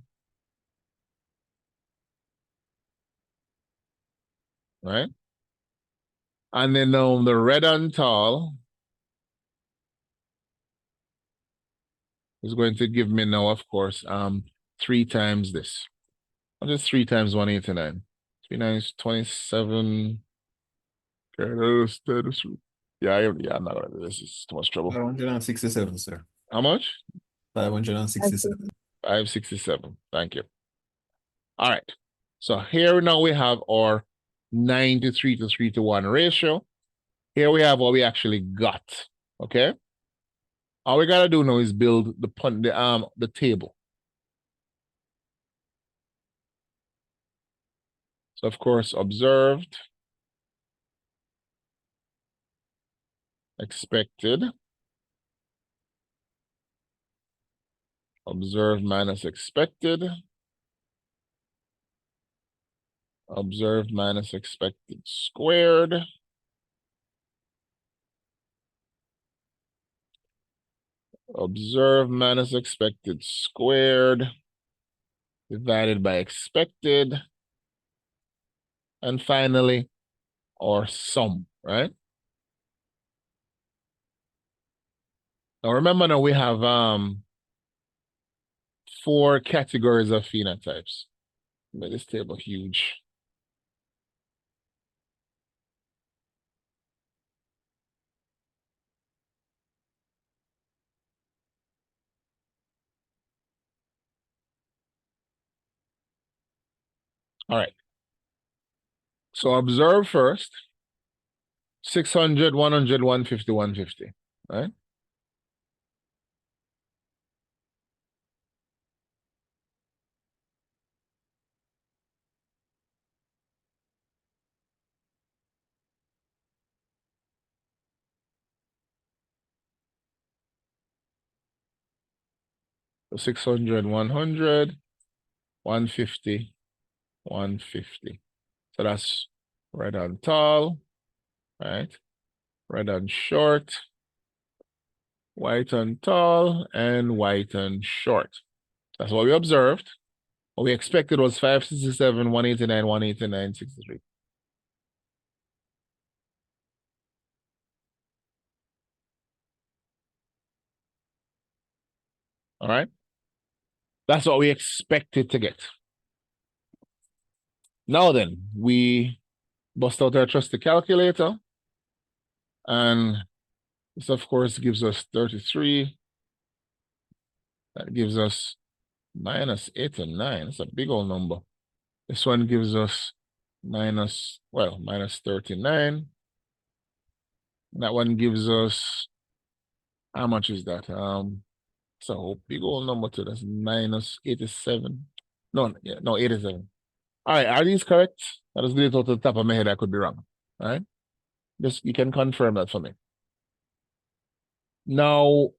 Right? And then the red and tall is going to give me now, of course, 3 times this. What is 3 times 189? 3 times 27. Yeah, I'm not gonna do this. It's too much trouble. 567, sir. How much? 567. 567. Thank you. All right. So here now we have our 93 to 3 to 1 ratio. Here we have what we actually got. Okay. All we gotta do now is build the table. So of course, observed, expected, observed minus expected, observed minus expected squared, observed minus expected squared, divided by expected, and finally, our sum, right? Now remember now we have 4 categories of phenotypes. Make this table huge. All right. So observe first. 600, 100, 150, 150, right? So 600, 100, 150, 150. So that's red and tall, right? Red and short, white and tall, and white and short. That's what we observed. What we expected was 567, 189, 189, 63. All right. That's what we expected to get. Now then, we bust out our trusty calculator. And this, of course, gives us 33. That gives us minus 89. It's a big old number. This one gives us minus 39. That one gives us, how much is that? It's a big old number too. That's minus 87. No, 87. All right, are these correct? I just did it out the top of my head. I could be wrong. All right. Just you can confirm that for me. Now,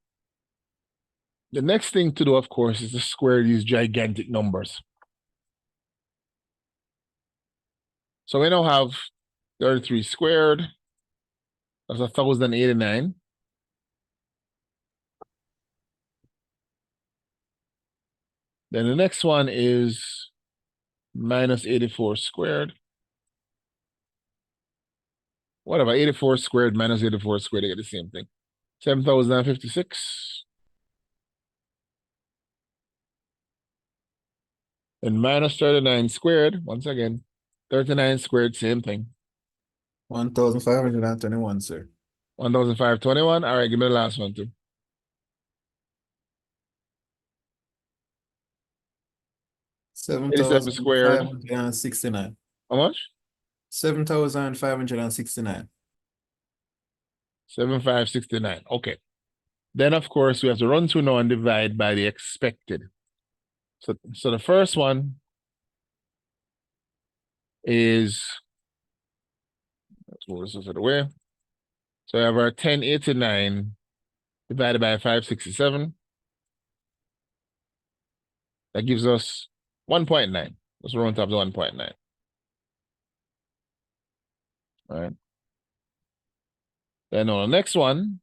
the next thing to do, of course, is to square these gigantic numbers. So we now have 33 squared. That's 1,089. Then the next one is minus 84 squared. Whatever, 84 squared minus 84 squared, they get the same thing. 7,056. And minus 39 squared, once again, 39 squared, same thing. 1,521, sir. 1,521. All right, give me the last one too. 87 squared. 7,569. How much? 7,569. 7,569. Okay. Then, of course, we have to run through now and divide by the expected. So the first one is, let's move this out of the way. So we have our 1089 divided by 567. That gives us 1.9. Let's run top to 1.9. All right. Then on the next one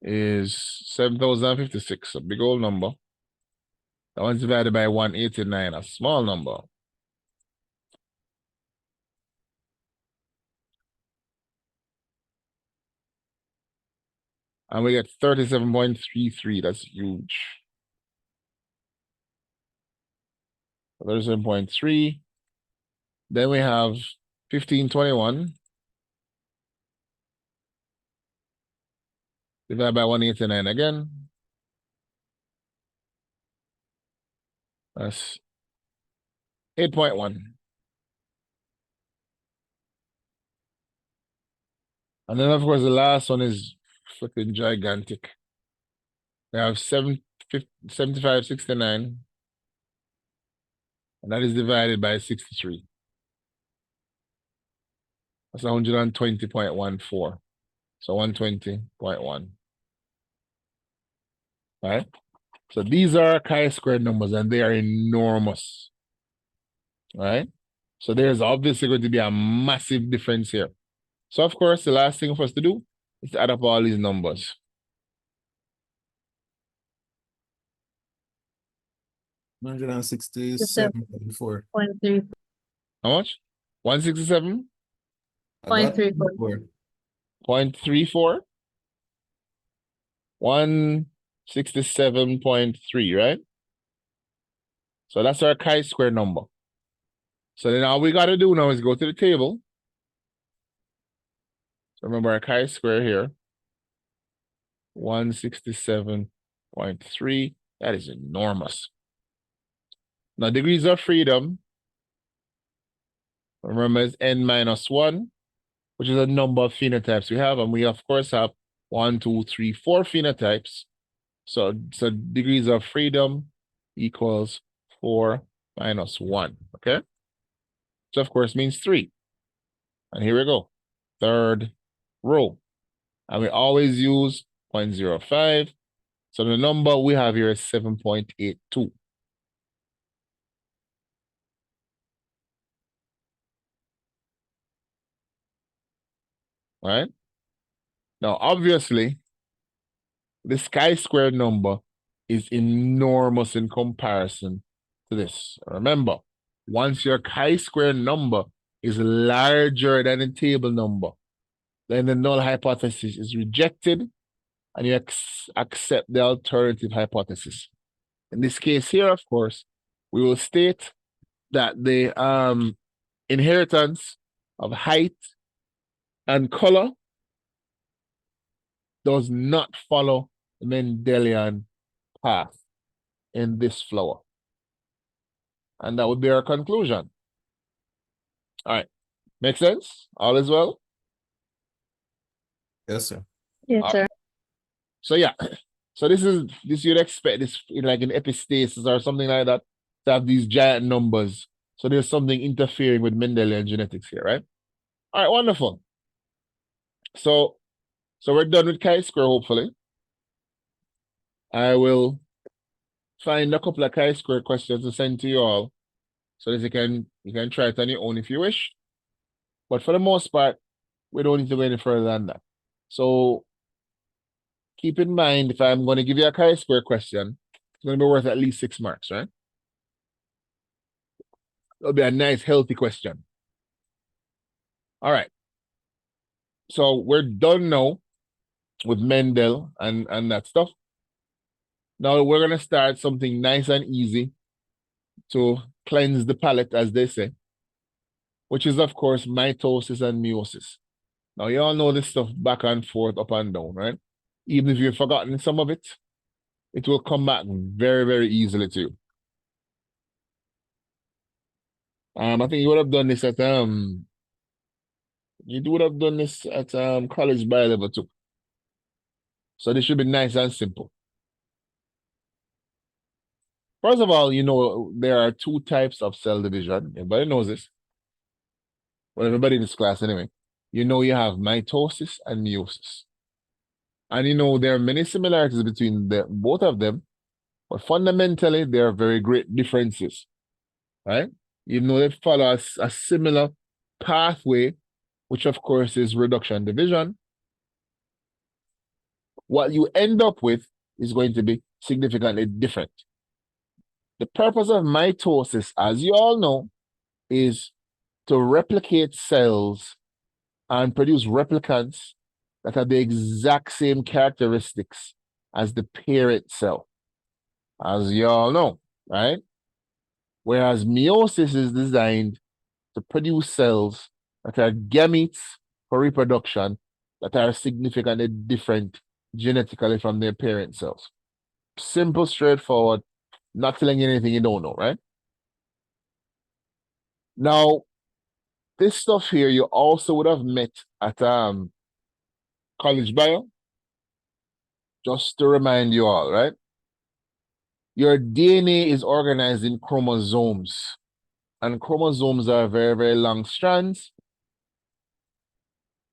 is 7,056, a big old number. That one's divided by 189, a small number. And we get 37.33. That's huge. 37.3. Then we have 1521 divided by 189 again. That's 8.1. And then, of course, the last one is freaking gigantic. We have 7569. And that is divided by 63. That's 120.14. So 120.1. Right? So these are chi-squared numbers and they are enormous. Right? So there's obviously going to be a massive difference here. So of course, the last thing for us to do is to add up all these numbers. One hundred and 67.4. 0.3. How much? 167.34. I got 0.34. 167.3, right? So that's our chi-square number. So then all we got to do now is go to the table. So remember our chi-square here. 167.3. That is enormous. Now, degrees of freedom, remember, is n minus 1, which is a number of phenotypes we have. And we, of course, have 1, 2, 3, 4 phenotypes. So degrees of freedom equals 4 minus 1, okay? So, of course, means 3. And here we go. Third row. And we always use 0.05. So the number we have here is 7.82. Right? Now, obviously, this chi-squared number is enormous in comparison to this. Remember, once your chi-squared number is larger than the table number, then the null hypothesis is rejected and you accept the alternative hypothesis. In this case here, of course, we will state that the inheritance of height and color does not follow the Mendelian path in this flower. And that would be our conclusion. All right. Make sense? All is well? Yes, sir. Yes, sir. So yeah. So this you'd expect this in like an epistasis or something like that to have these giant numbers. So there's something interfering with Mendelian genetics here, right? All right, wonderful. So we're done with chi-square, hopefully. I will find a couple of chi-square questions to send to you all so that you can try it on your own if you wish. But for the most part, we don't need to go any further than that. So keep in mind, if I'm going to give you a chi-square question, it's going to be worth at least 6 marks, right? It'll be a nice, healthy question. All right. So we're done now with Mendel and that stuff. Now we're going to start something nice and easy to cleanse the palate, as they say, which is, of course, mitosis and meiosis. Now, you all know this stuff back and forth, up and down, right? Even if you've forgotten some of it, it will come back very, very easily to you. I think you would have done this at college bio level too. So this should be nice and simple. First of all, you know there are 2 types of cell division. Everybody knows this. Well, everybody in this class anyway. You know you have mitosis and meiosis. And you know there are many similarities between both of them, but fundamentally there are very great differences, right? Even though they follow a similar pathway, which of course is reduction division, what you end up with is going to be significantly different. The purpose of mitosis, as you all know, is to replicate cells and produce replicants that have the exact same characteristics as the parent cell, as you all know, right? Whereas meiosis is designed to produce cells that are gametes for reproduction that are significantly different genetically from their parent cells. Simple, straightforward, not telling you anything you don't know, right? Now, this stuff here you also would have met at college bio, just to remind you all, right? Your DNA is organized in chromosomes, and chromosomes are very, very long strands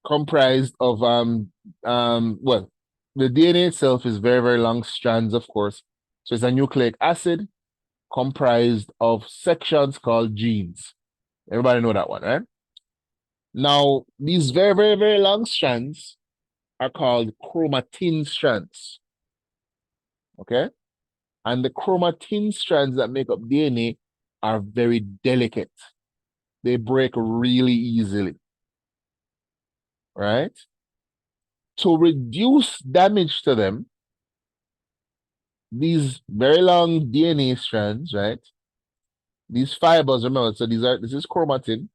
comprised of well, the DNA itself is very, very long strands, of course. So it's a nucleic acid comprised of sections called genes. Everybody know that one, right? Now, these very, very, very long strands are called chromatin strands. Okay? And the chromatin strands that make up DNA are very delicate. They break really easily. Right? To reduce damage to them, these very long DNA strands, right? These fibers, remember, so this is chromatin.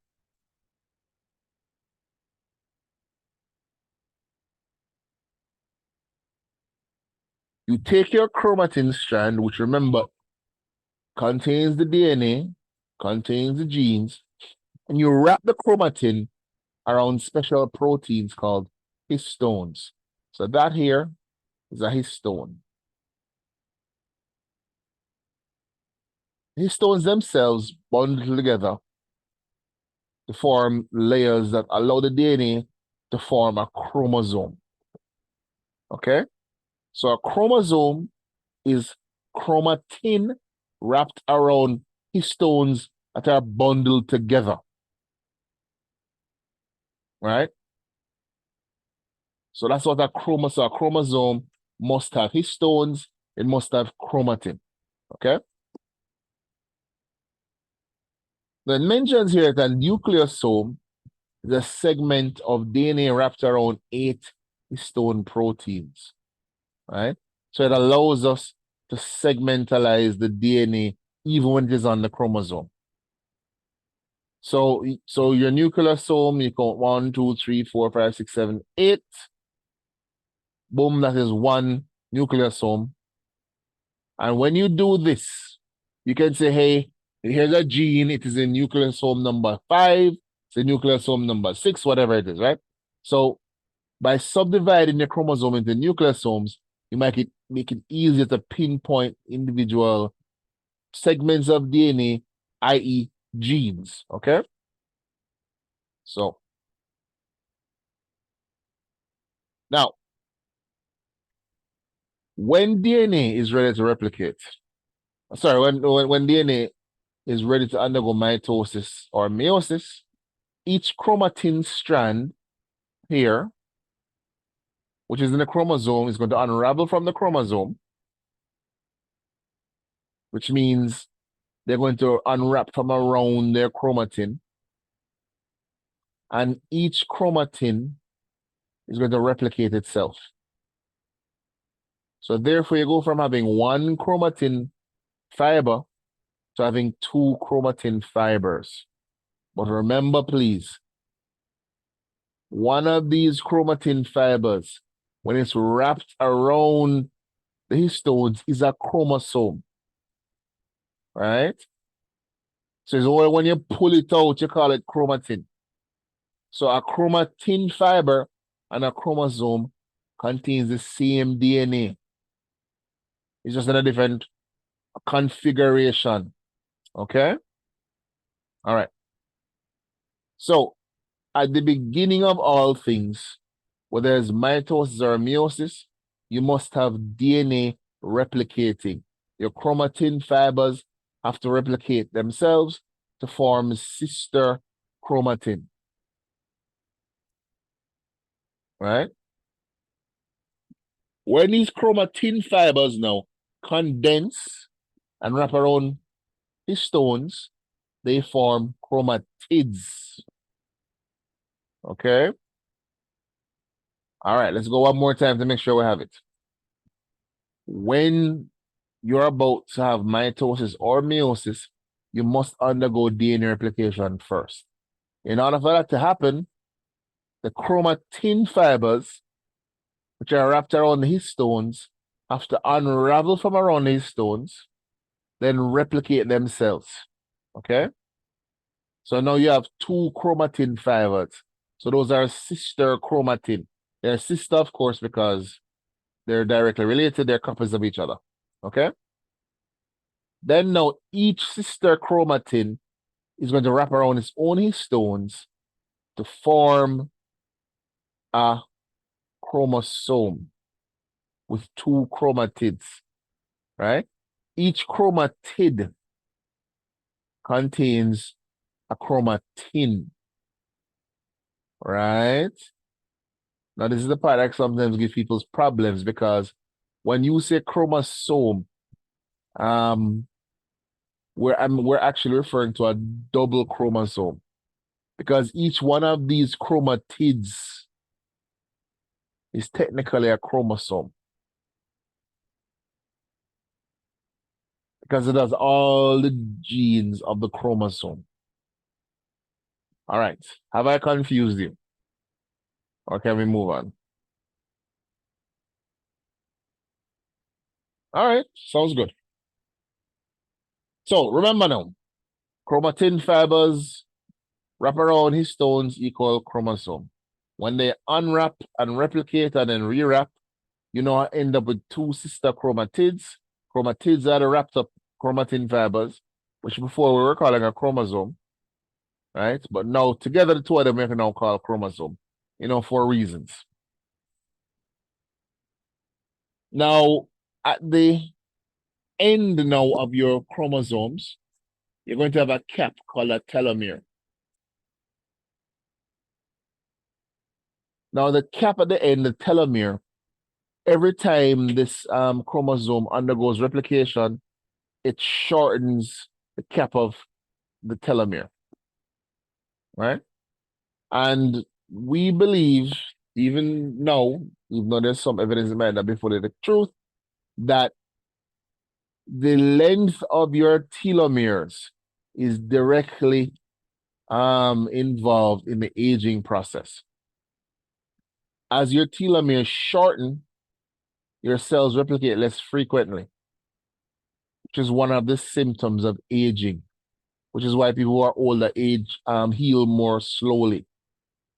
You take your chromatin strand, which remember contains the DNA, contains the genes, and you wrap the chromatin around special proteins called histones. So that here is a histone. Histones themselves bundle together to form layers that allow the DNA to form a chromosome. Okay? So a chromosome is chromatin wrapped around histones that are bundled together. Right? So that's what a chromosome must have histones, it must have chromatin. Okay? Then mentions here that a nucleosome is a segment of DNA wrapped around 8 histone proteins. Right? So it allows us to segmentalize the DNA even when it is on the chromosome. So your nucleosome, you count 1, 2, 3, 4, 5, 6, 7, 8. Boom, that is one nucleosome. And when you do this, you can say, hey, here's a gene, it is in nucleosome number 5, it's in nucleosome number 6, whatever it is, right? So by subdividing the chromosome into nucleosomes, you make it easier to pinpoint individual segments of DNA, i.e. genes, okay? So now, When DNA is ready to replicate, sorry, when DNA is ready to undergo mitosis or meiosis, each chromatin strand here, which is in the chromosome, is going to unravel from the chromosome, which means they're going to unwrap from around their chromatin. And each chromatin is going to replicate itself. So therefore, you go from having one chromatin fiber to having two chromatin fibers. But remember, please, one of these chromatin fibers, when it's wrapped around the histones, is a chromosome, right? So it's only when you pull it out, you call it chromatin. So a chromatin fiber and a chromosome contains the same DNA. It's just in a different configuration. Okay? All right. So at the beginning of all things, whether it's mitosis or meiosis, you must have DNA replicating. Your chromatin fibers have to replicate themselves to form sister chromatin. Right? When these chromatin fibers now condense and wrap around histones, they form chromatids. Okay? All right, let's go one more time to make sure we have it. When you're about to have mitosis or meiosis, you must undergo DNA replication first. In order for that to happen, the chromatin fibers, which are wrapped around the histones, have to unravel from around the histones, then replicate themselves. Okay? So now you have two chromatin fibers. So those are sister chromatin. They're sister, of course, because they're directly related. They're copies of each other. Okay? Then now each sister chromatin is going to wrap around its own histones to form a chromosome with two chromatids, right? Each chromatid contains a chromatin, right? Now, this is the part that sometimes gives people problems because when you say chromosome, we're actually referring to a double chromosome because each one of these chromatids is technically a chromosome because it has all the genes of the chromosome. All right. Have I confused you? Or can we move on? All right. Sounds good. So remember now, chromatin fibers wrap around histones equal chromosome. When they unwrap and replicate and then rewrap, you know, I end up with two sister chromatids. Chromatids are the wrapped up chromatin fibers, which before we were calling a chromosome, right? But now together the two of them we can now call chromosome, you know, for reasons. Now, at the end now of your chromosomes, you're going to have a cap called a telomere. Now, the cap at the end, the telomere, every time this chromosome undergoes replication, it shortens the cap of the telomere, right? And we believe, even now, even though there's some evidence that might not be fully the truth, that the length of your telomeres is directly involved in the aging process. As your telomeres shorten, your cells replicate less frequently, which is one of the symptoms of aging, which is why people who are older age heal more slowly,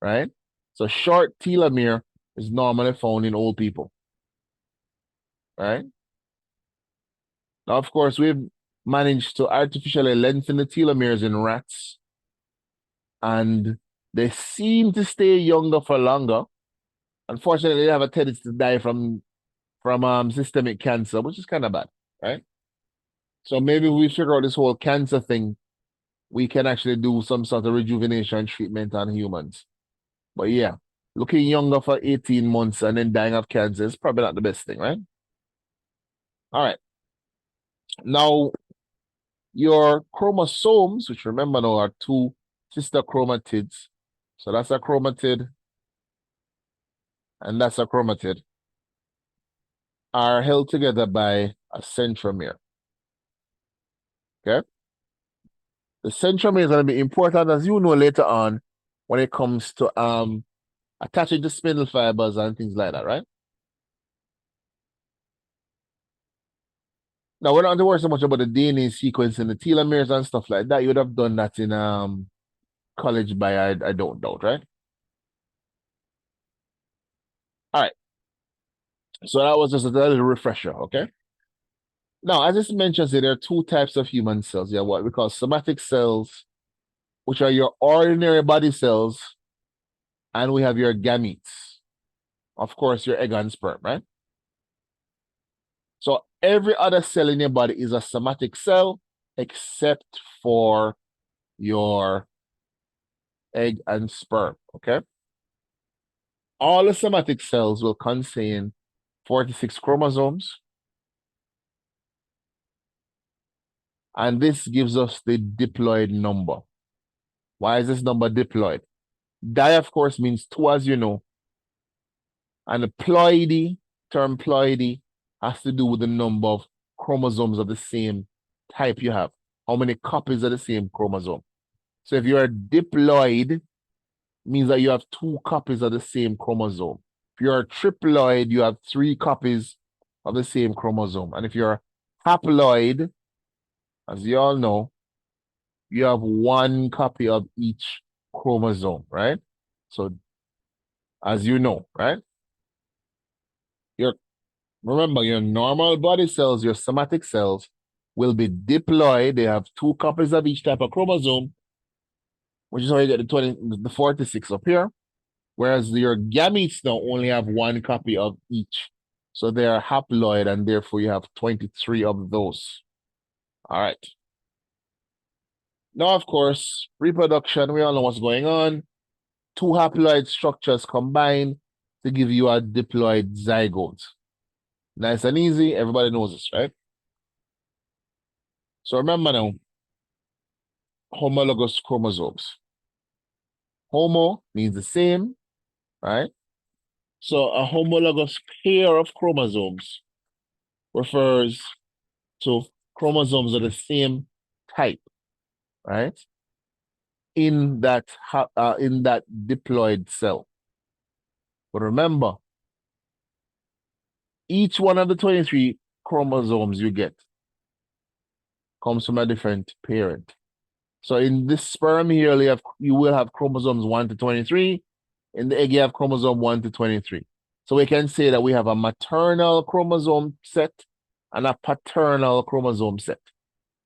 right? So short telomere is normally found in old people, right? Now, of course, we've managed to artificially lengthen the telomeres in rats, and they seem to stay younger for longer. Unfortunately, they have a tendency to die from from systemic cancer, which is kind of bad, right? So maybe we figure out this whole cancer thing, we can actually do some sort of rejuvenation treatment on humans. But yeah, looking younger for 18 months and then dying of cancer is probably not the best thing, right? All right. Now, your chromosomes, which remember now are two sister chromatids. So that's a chromatid and that's a chromatid, are held together by a centromere. Okay? The centromere is going to be important, as you know later on, when it comes to attaching to spindle fibers and things like that, right? Now, we're not going to worry so much about the DNA sequencing, the telomeres and stuff like that. You would have done that in college by, I don't doubt, right? All right. So that was just a little refresher, okay? Now, as this mentions, there are two types of human cells. You have what we call somatic cells, which are your ordinary body cells, and we have your gametes. Of course, your egg and sperm, right? So every other cell in your body is a somatic cell, except for your egg and sperm, okay? All the somatic cells will contain 46 chromosomes, and this gives us the diploid number. Why is this number diploid? Di, of course, means two, as you know, and the ploidy, term ploidy, has to do with the number of chromosomes of the same type you have. How many copies of the same chromosome? So if you're diploid, means that you have two copies of the same chromosome. If you're triploid, you have three copies of the same chromosome. And if you're haploid, as you all know, you have one copy of each chromosome, right? So, as you know, right? Remember, your normal body cells, your somatic cells, will be diploid. They have two copies of each type of chromosome, which is how you get the 46 up here. Whereas your gametes now only have one copy of each. So they are haploid, and therefore you have 23 of those. All right. Now, of course, reproduction, we all know what's going on. Two haploid structures combine to give you a diploid zygote. Nice and easy. Everybody knows this, right? So remember now, homologous chromosomes. Homo means the same, right? So a homologous pair of chromosomes refers to chromosomes of the same type, right? In that diploid cell. But remember, each one of the 23 chromosomes you get comes from a different parent. So in this sperm here, you will have chromosomes 1 to 23. In the egg, you have chromosome 1 to 23. So we can say that we have a maternal chromosome set and a paternal chromosome set,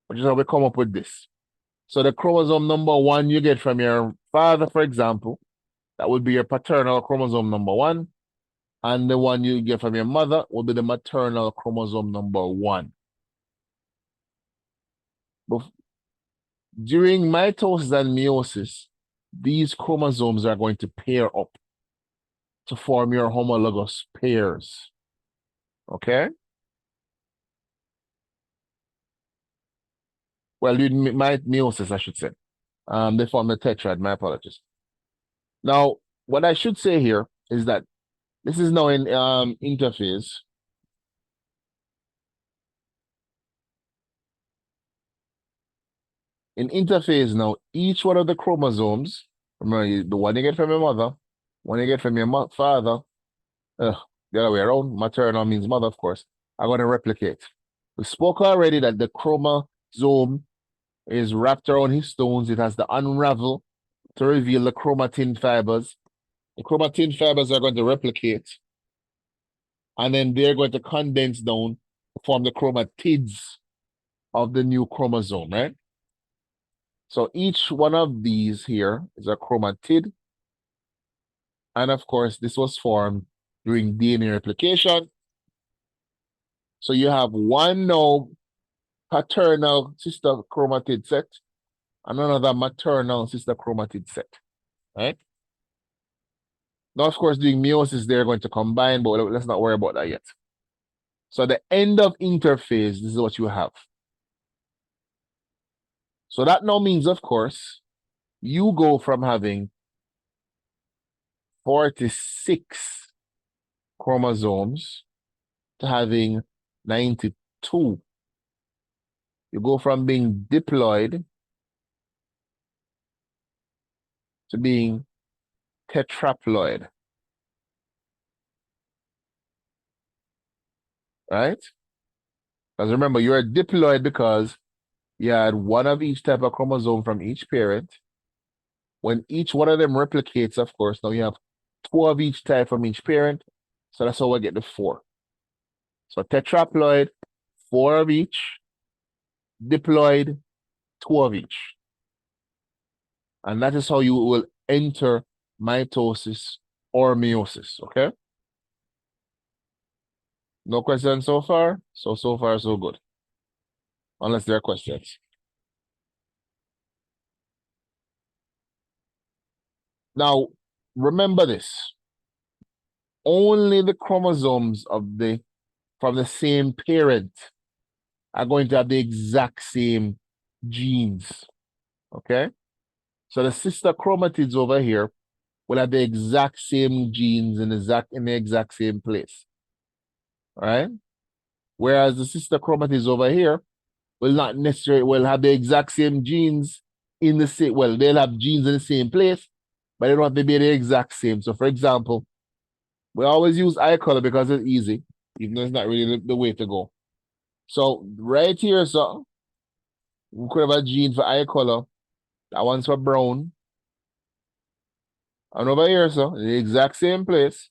which is how we come up with this. So the chromosome number 1 you get from your father, for example, that would be your paternal chromosome number 1. And the one you get from your mother will be the maternal chromosome number 1. During mitosis and meiosis, these chromosomes are going to pair up to form your homologous pairs. Okay? Well, meiosis, I should say. They form the tetrad, my apologies. Now, what I should say here is that this is now in interphase. In interphase now, each one of the chromosomes, remember the one you get from your mother, one you get from your father, the other way around, maternal means mother, of course, are going to replicate. We spoke already that the chromosome is wrapped around histones. It has to unravel to reveal the chromatin fibers. The chromatin fibers are going to replicate, and then they're going to condense down to form the chromatids of the new chromosome, right? So each one of these here is a chromatid. And of course, this was formed during DNA replication. So you have one now paternal sister chromatid set and another maternal sister chromatid set, right? Now, of course, doing meiosis, they're going to combine, but let's not worry about that yet. So the end of interphase, this is what you have. So that now means, of course, you go from having 46 chromosomes to having 92. You go from being diploid to being tetraploid, right? Because remember, you're a diploid because you had one of each type of chromosome from each parent. When each one of them replicates, of course, now you have two of each type from each parent. So that's how we get the 4. So tetraploid, 4 of each. Diploid, 2 of each. And that is how you will enter mitosis or meiosis, okay? No questions so far? So far, so good. Unless there are questions. Now, remember this. Only the chromosomes from the same parent are going to have the exact same genes, okay? So the sister chromatids over here will have the exact same genes in the exact same place, all right? Whereas the sister chromatids over here will not necessarily will have the exact same genes in the same, well, they'll have genes in the same place, but they don't have to be the exact same. So for example, we always use eye color because it's easy, even though it's not really the way to go. So right here, so we could have a gene for eye color. That one's for brown. And over here, so in the exact same place,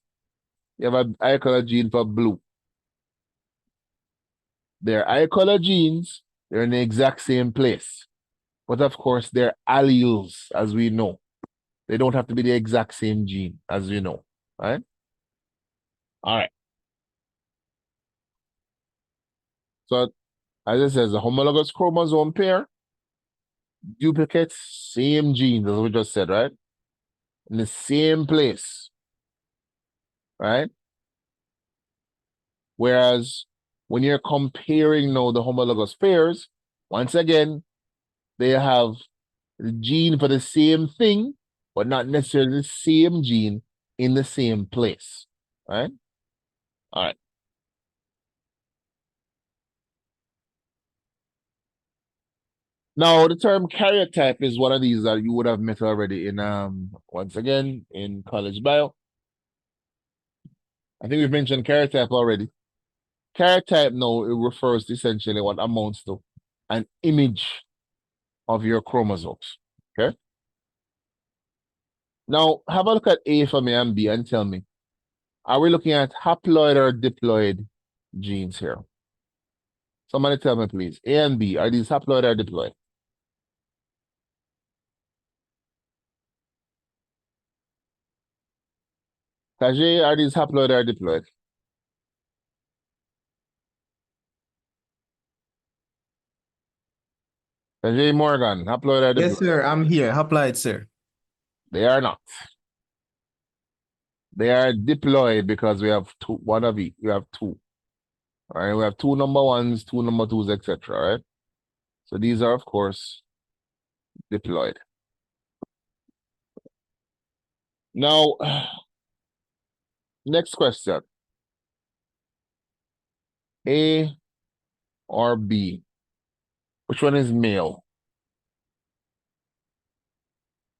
you have an eye color gene for blue. They're eye color genes, they're in the exact same place. But of course, they're alleles, as we know. They don't have to be the exact same gene, as we know, right? All right. So, as it says, the homologous chromosome pair duplicates same genes, as we just said, right? In the same place, right? Whereas when you're comparing now the homologous pairs, once again, they have the gene for the same thing, but not necessarily the same gene in the same place, right? All right. Now, the term karyotype is one of these that you would have met already in, once again, in college bio. I think we've mentioned karyotype already. Karyotype now, it refers to essentially what amounts to an image of your chromosomes, okay? Now, have a look at A for me and B and tell me, are we looking at haploid or diploid genes here? Somebody tell me, please. A and B, are these haploid or diploid? Tajay, are these haploid or diploid? Tajay Morgan, haploid or diploid? Yes, sir. I'm here. Applied, sir. They are not. They are diploid because we have one of each. We have 2. All right, we have 2 number 1s, 2 number 2s, etc. Right? So these are, of course, diploid. Now, next question. A or B? Which one is male?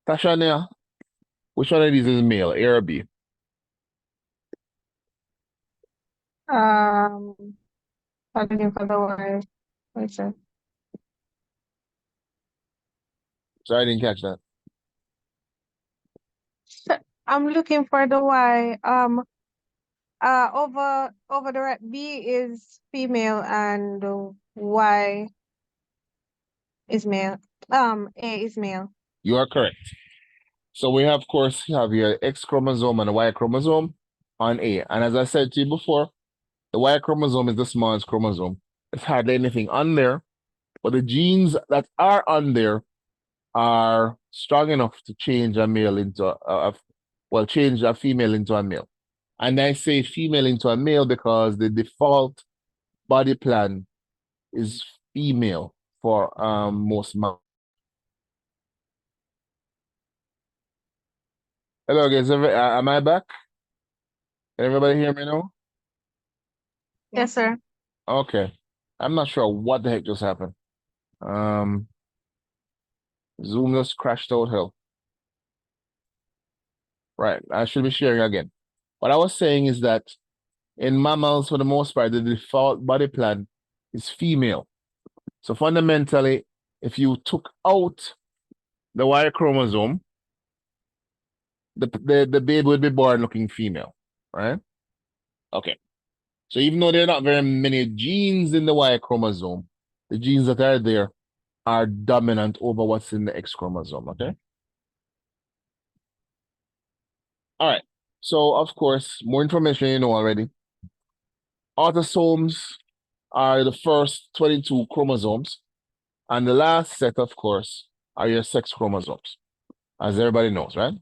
Tashania, which one of these is male, A or B? I'm looking for the word. Wait, sir. Sorry, I didn't catch that. I'm looking for the Y. Over the right, B is female and Y is male. A is male. You are correct. So we have, of course, have here X chromosome and a Y chromosome on A. And as I said to you before, The Y chromosome is the smallest chromosome. There's hardly anything on there, but the genes that are on there are strong enough to change a male into change a female into a male. And I say female into a male because the default body plan is female for most males. Hello guys, am I back? Can everybody hear me now? Yes, sir. Okay. I'm not sure what the heck just happened. Zoom just crashed out hell. Right, I should be sharing again. What I was saying is that in mammals, for the most part, the default body plan is female. So fundamentally, if you took out the Y chromosome, the baby would be born looking female, right? Okay. So even though there are not very many genes in the Y chromosome, the genes that are there are dominant over what's in the X chromosome, okay? All right. So, of course, more information you know already. Autosomes are the first 22 chromosomes, and the last set, of course, are your sex chromosomes, as everybody knows, right?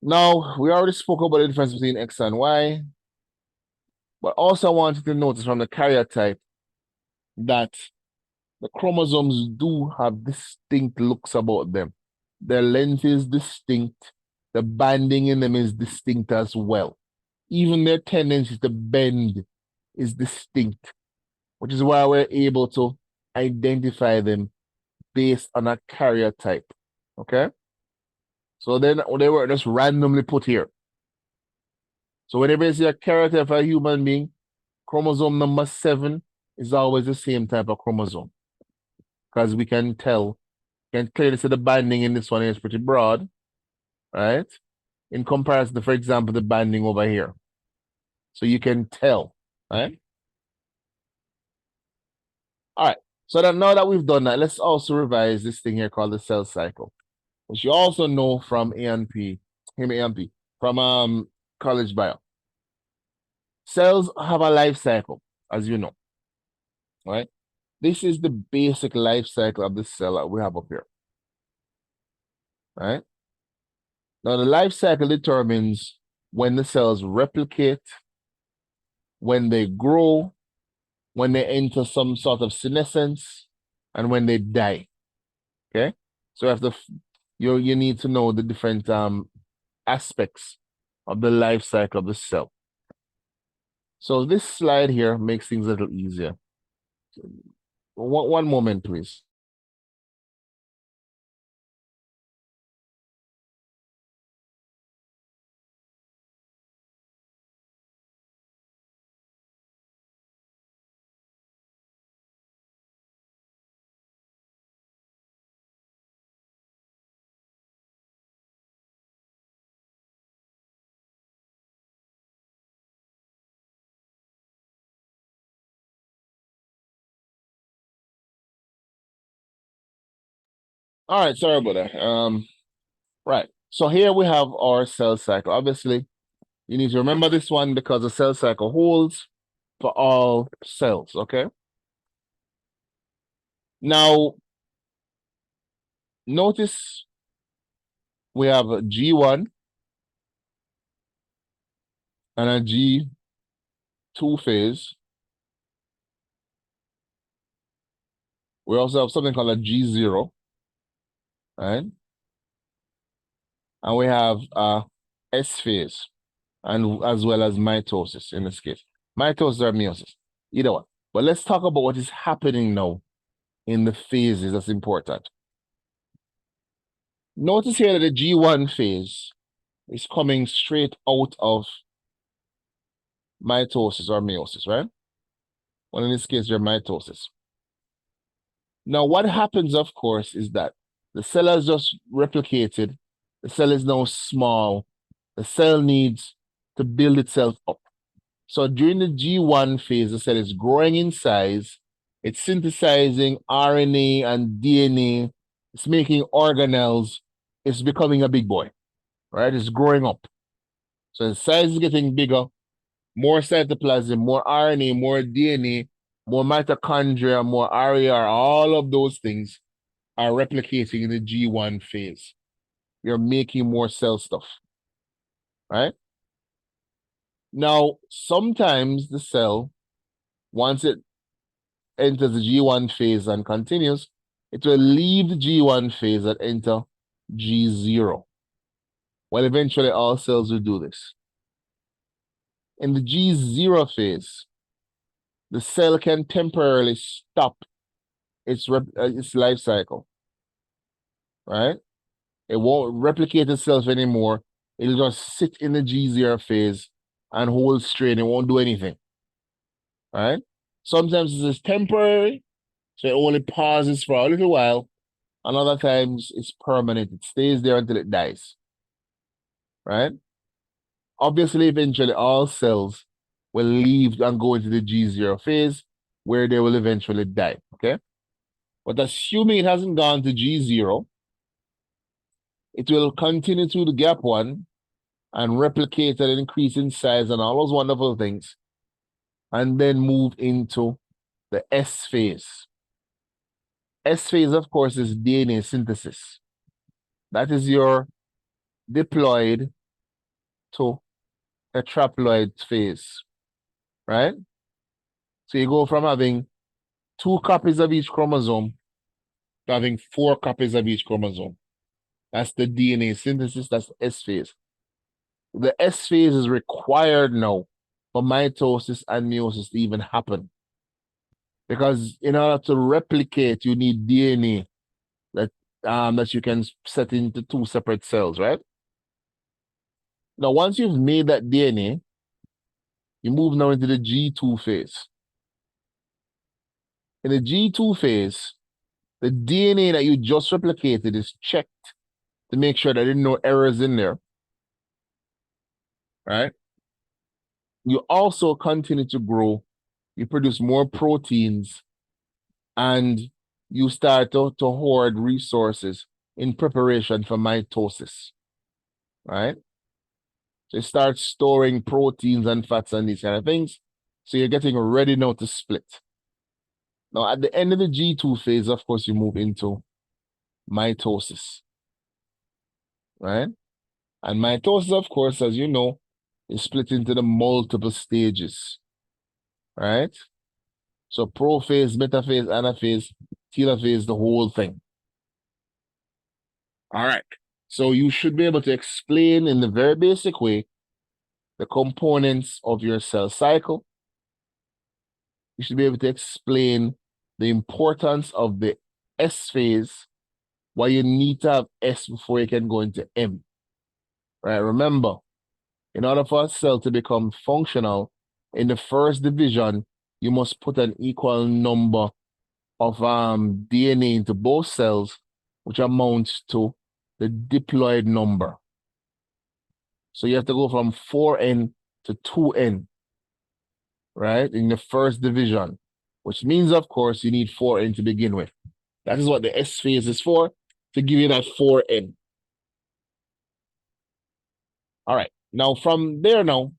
Now, we already spoke about the difference between X and Y, but also I want you to notice from the karyotype that the chromosomes do have distinct looks about them. Their length is distinct. The binding in them is distinct as well. Even their tendency to bend is distinct, which is why we're able to identify them based on a karyotype. Okay? So then they were just randomly put here. So whenever you see a karyotype of a human being, chromosome number 7 is always the same type of chromosome. Because we can tell, can clearly see the binding in this one is pretty broad, right? In comparison to, for example, the binding over here. So you can tell, right? All right. So that now that we've done that, let's also revise this thing here called the cell cycle, which you also know from A&P, from college bio. Cells have a life cycle, as you know, right? This is the basic life cycle of the cell that we have up here, right? Now, the life cycle determines when the cells replicate, when they grow, when they enter some sort of senescence, and when they die. Okay, so you need to know the different aspects of the life cycle of the cell. So this slide here makes things a little easier. One moment, please. All right, sorry about that. Right. So here we have our cell cycle. Obviously, you need to remember this one because the cell cycle holds for all cells, okay? Now, notice we have a G1 and a G2 phase. We also have something called a G0, right? And we have a S phase, and as well as mitosis in this case. Mitosis or meiosis, either one. But let's talk about what is happening now in the phases. That's important. Notice here that the G1 phase is coming straight out of mitosis or meiosis, right? Well, in this case, your mitosis. Now, what happens, of course, is that the cell has just replicated. The cell is now small. The cell needs to build itself up. So during the G1 phase, the cell is growing in size. It's synthesizing RNA and DNA. It's making organelles. It's becoming a big boy, right? It's growing up. So the size is getting bigger. more cytoplasm, more RNA, more DNA, more mitochondria, more RAR, all of those things are replicating in the G1 phase. You're making more cell stuff, right? Now, sometimes the cell, once it enters the G1 phase and continues, it will leave the G1 phase and enter G0. Well, eventually all cells will do this. In the G0 phase, the cell can temporarily stop its life cycle, right? It won't replicate itself anymore. It'll just sit in the G0 phase and hold straight. It won't do anything, right? Sometimes this is temporary, so it only pauses for a little while, and other times it's permanent. It stays there until it dies, right? Obviously, eventually all cells will leave and go into the G0 phase where they will eventually die, okay? But assuming it hasn't gone to G0, it will continue through the gap one and replicate and increase in size and all those wonderful things, and then move into the S phase. S phase, of course, is DNA synthesis. That is your diploid to tetraploid phase, right? So you go from having 2 copies of each chromosome to having 4 copies of each chromosome. That's the DNA synthesis, that's the S phase. The S phase is required now for mitosis and meiosis to even happen. Because in order to replicate, you need DNA that you can set into 2 separate cells, right? Now, once you've made that DNA, you move now into the G2 phase. In the G2 phase, the DNA that you just replicated is checked to make sure that there are no errors in there, right? You also continue to grow, you produce more proteins, and you start to hoard resources in preparation for mitosis, right? So you start storing proteins and fats and these kind of things. So you're getting ready now to split. Now, at the end of the G2 phase, of course, you move into mitosis, right? And mitosis, of course, as you know, is split into the multiple stages, right? So prophase, metaphase, anaphase, telophase, the whole thing. All right. So you should be able to explain in the very basic way the components of your cell cycle. You should be able to explain the importance of the S phase, why you need to have S before you can go into M. Right? Remember, in order for a cell to become functional, in the first division, you must put an equal number of DNA into both cells, which amounts to the diploid number. So you have to go from 4N to 2N, right, in the first division, which means, of course, you need 4N to begin with. That is what the S phase is for, to give you that 4N. All right. Now, from there now,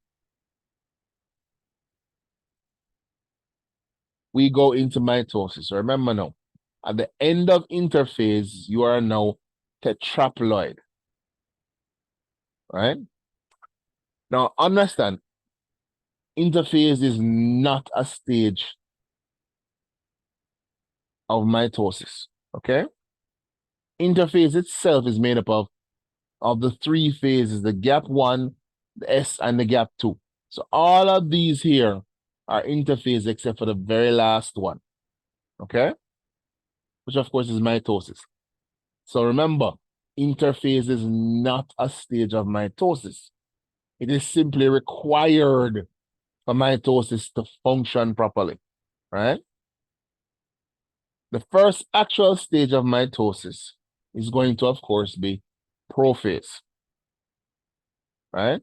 we go into mitosis. Remember now, at the end of interphase, you are now tetraploid, right? Now, understand, interphase is not a stage of mitosis, okay? Interphase itself is made up of the 3 phases, the gap 1, the S, and the gap 2. So all of these here are interphase except for the very last one, okay? Which of course is mitosis. So remember, interphase is not a stage of mitosis. It is simply required for mitosis to function properly, right? The first actual stage of mitosis is going to, of course, be prophase, right?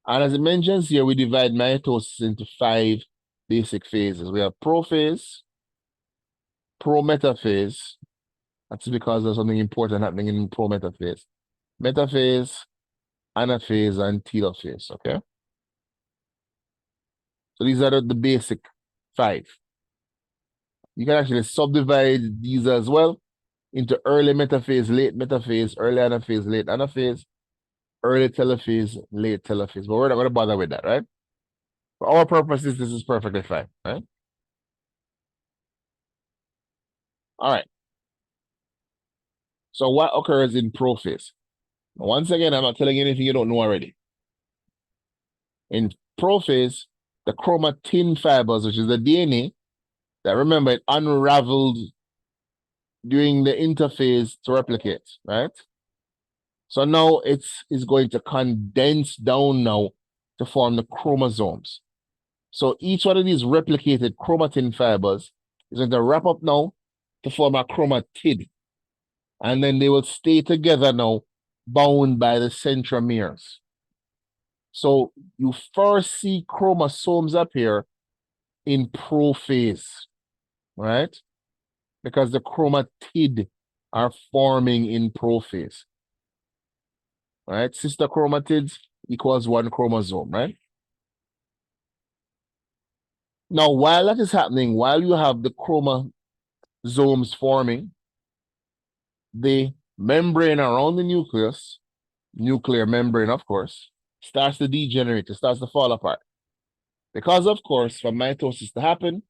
And as it mentions here, we divide mitosis into 5 basic phases. We have prophase, prometaphase. That's because there's something important happening in prometaphase. Metaphase, anaphase, and telophase, okay? So these are the basic 5. You can actually subdivide these as well into early metaphase, late metaphase, early anaphase, late anaphase, early telophase, late telophase. But we're not going to bother with that, right? For our purposes, this is perfectly fine, right? All right. So what occurs in prophase? Once again, I'm not telling you anything you don't know already. In prophase, the chromatin fibers, which is the DNA, that remember it unraveled during the interphase to replicate, right? So now it's going to condense down now to form the chromosomes. So each one of these replicated chromatin fibers is going to wrap up now to form a chromatid. And then they will stay together now, bound by the centromeres. So you first see chromosomes appear in prophase, right? Because the chromatid are forming in prophase, right? Sister chromatids equals 1 chromosome, right? Now, while that is happening, while you have the chromosomes forming, the membrane around the nucleus, nuclear membrane, of course, starts to degenerate, it starts to fall apart. Because, of course, for mitosis to happen,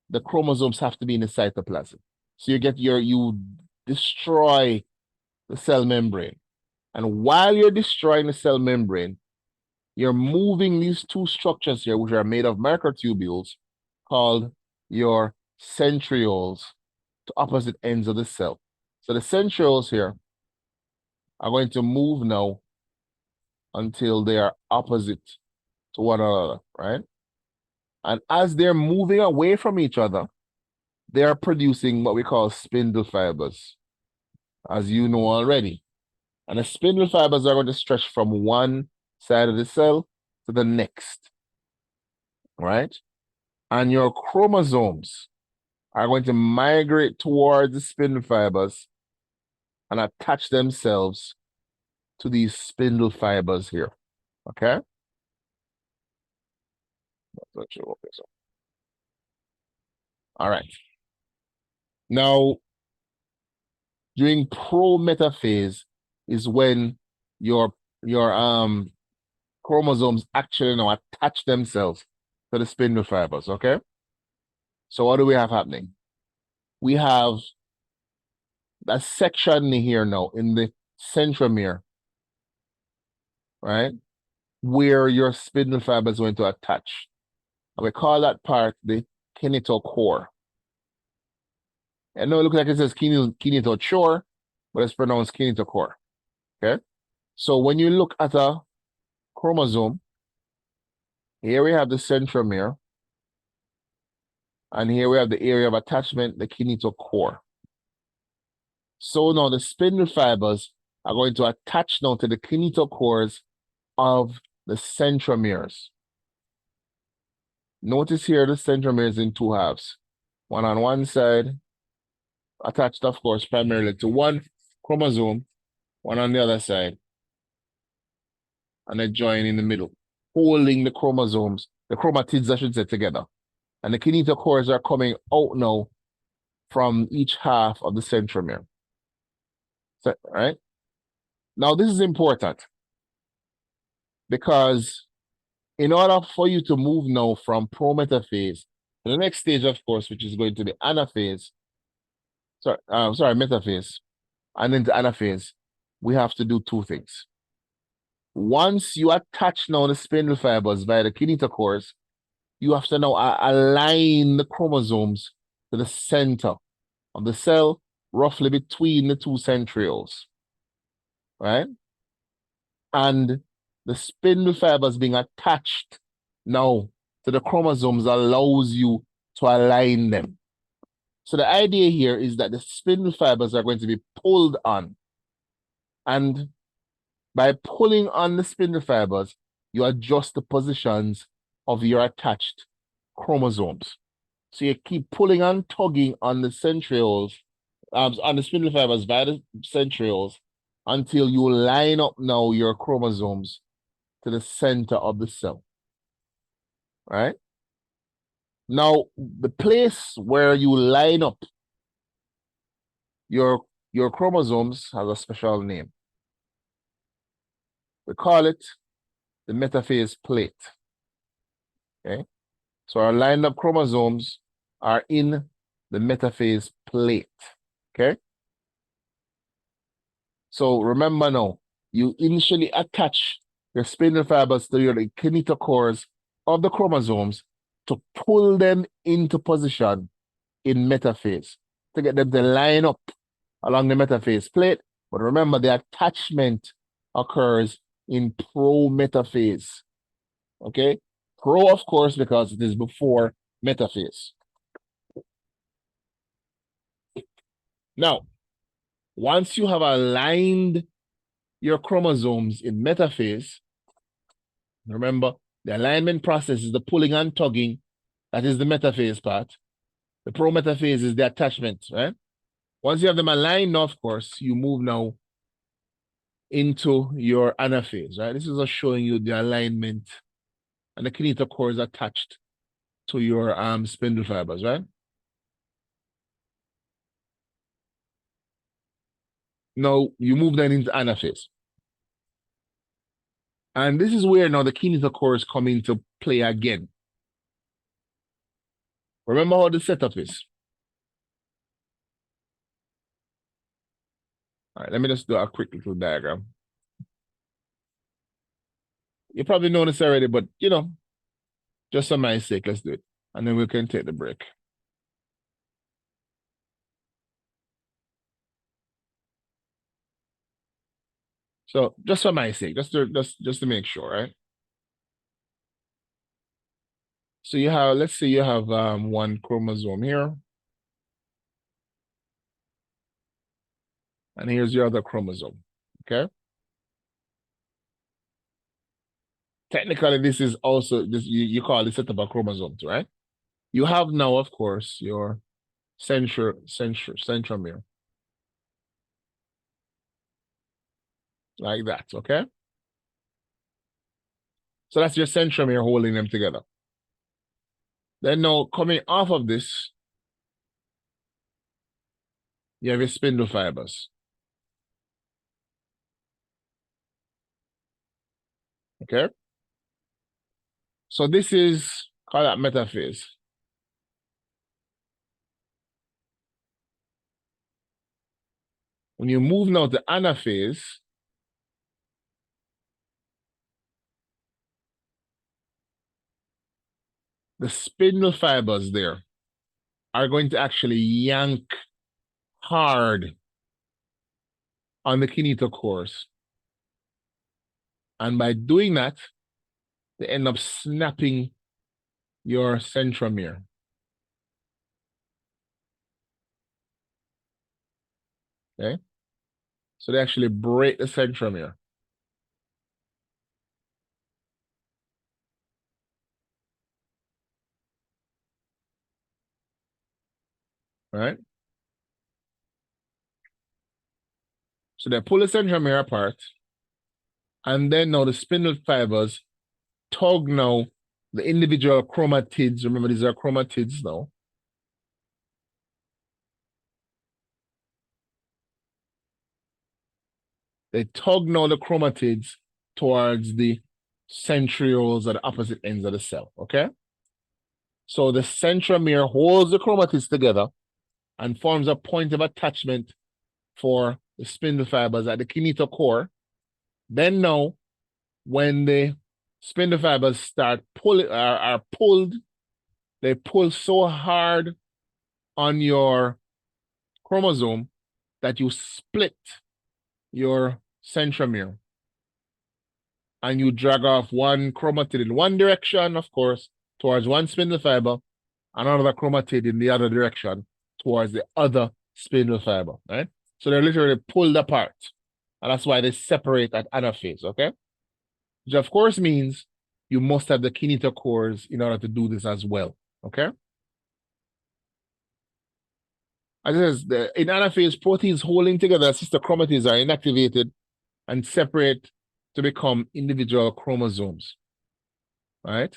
the chromosomes have to be in the cytoplasm. So you destroy the cell membrane. And while you're destroying the cell membrane, you're moving these 2 structures here, which are made of microtubules, called your centrioles, to opposite ends of the cell. So the centrioles here are going to move now until they are opposite to one another, right? And as they're moving away from each other, they are producing what we call spindle fibers, as you know already. And the spindle fibers are going to stretch from one side of the cell to the next, right? And your chromosomes are going to migrate towards the spindle fibers and attach themselves to these spindle fibers here, okay? All right. Now, during pro-metaphase is when your chromosomes actually now attach themselves to the spindle fibers, okay? So what do we have happening? We have a section here now in the centromere, right? Where your spindle fiber is going to attach. And we call that part the kinetochore. I know it looks like it says kinetochore, but it's pronounced kinetochore, okay? So when you look at a chromosome, here we have the centromere, and here we have the area of attachment, the kinetochore. So now the spindle fibers are going to attach now to the kinetochores of the centromeres. Notice here the centromeres in 2 halves. One on one side, attached, of course, primarily to one chromosome, one on the other side, and they join in the middle, holding the chromosomes, the chromatids, I should say, together. And the kinetochores are coming out now from each half of the centromere. So, right? Now, this is important because in order for you to move now from prometaphase to the next stage, of course, which is going to be anaphase, metaphase, and then to anaphase, we have to do 2 things. Once you attach now the spindle fibers via the kinetochores, you have to now align the chromosomes to the center of the cell, roughly between the 2 centrioles, right? And the spindle fibers being attached now to the chromosomes allows you to align them. So the idea here is that the spindle fibers are going to be pulled on. And by pulling on the spindle fibers, you adjust the positions of your attached chromosomes. So you keep pulling and tugging on the centrioles, on the spindle fibers via the centrioles until you line up now your chromosomes to the center of the cell, right? Now, the place where you line up your chromosomes has a special name. We call it the metaphase plate. Okay, so our lined up chromosomes are in the metaphase plate. Okay, so remember now, you initially attach your spindle fibers to your kinetochores of the chromosomes to pull them into position in metaphase, to get them to line up along the metaphase plate. But remember, the attachment occurs in pro-metaphase. Okay? Pro, of course, because it is before metaphase. Now, once you have aligned your chromosomes in metaphase, remember, the alignment process is the pulling and tugging. That is the metaphase part. The pro-metaphase is the attachment, right? Once you have them aligned, of course, you move now into your anaphase, right? This is just showing you the alignment and the kinetochores attached to your spindle fibers, right? Now you move them into anaphase. And this is where now the kinetochores come into play again. Remember how the setup is. All right, let me just do a quick little diagram. You probably know this already, but you know, just for my sake, let's do it. And then we can take the break. So just for my sake, just to make sure, right? So you have, let's say you have one chromosome here. And here's your other chromosome, okay? Technically, this is also, this you call this setup of chromosomes, right? You have now, of course, your centromere. Like that, okay? So that's your centromere holding them together. Then now, coming off of this, you have your spindle fibers. Okay? So this is, call that metaphase. When you move now to anaphase, the spindle fibers there are going to actually yank hard on the kinetochores. And by doing that, they end up snapping your centromere. Okay? So they actually break the centromere. Right? So they pull the centromere apart, and then now the spindle fibers tug now the individual chromatids. Remember, these are chromatids now. They tug now the chromatids towards the centrioles at the opposite ends of the cell, okay? So the centromere holds the chromatids together and forms a point of attachment for the spindle fibers at the kinetochore. Then now, when the spindle fibers start pulling, are pulled, they pull so hard on your chromosome that you split your centromere. And you drag off one chromatid in one direction, of course, towards one spindle fiber, another chromatid in the other direction towards the other spindle fiber, right? So they're literally pulled apart. And that's why they separate at anaphase, okay? Which of course means you must have the kinetochores in order to do this as well, okay? As it says, in anaphase, proteins holding together sister chromatids are inactivated and separate to become individual chromosomes, right?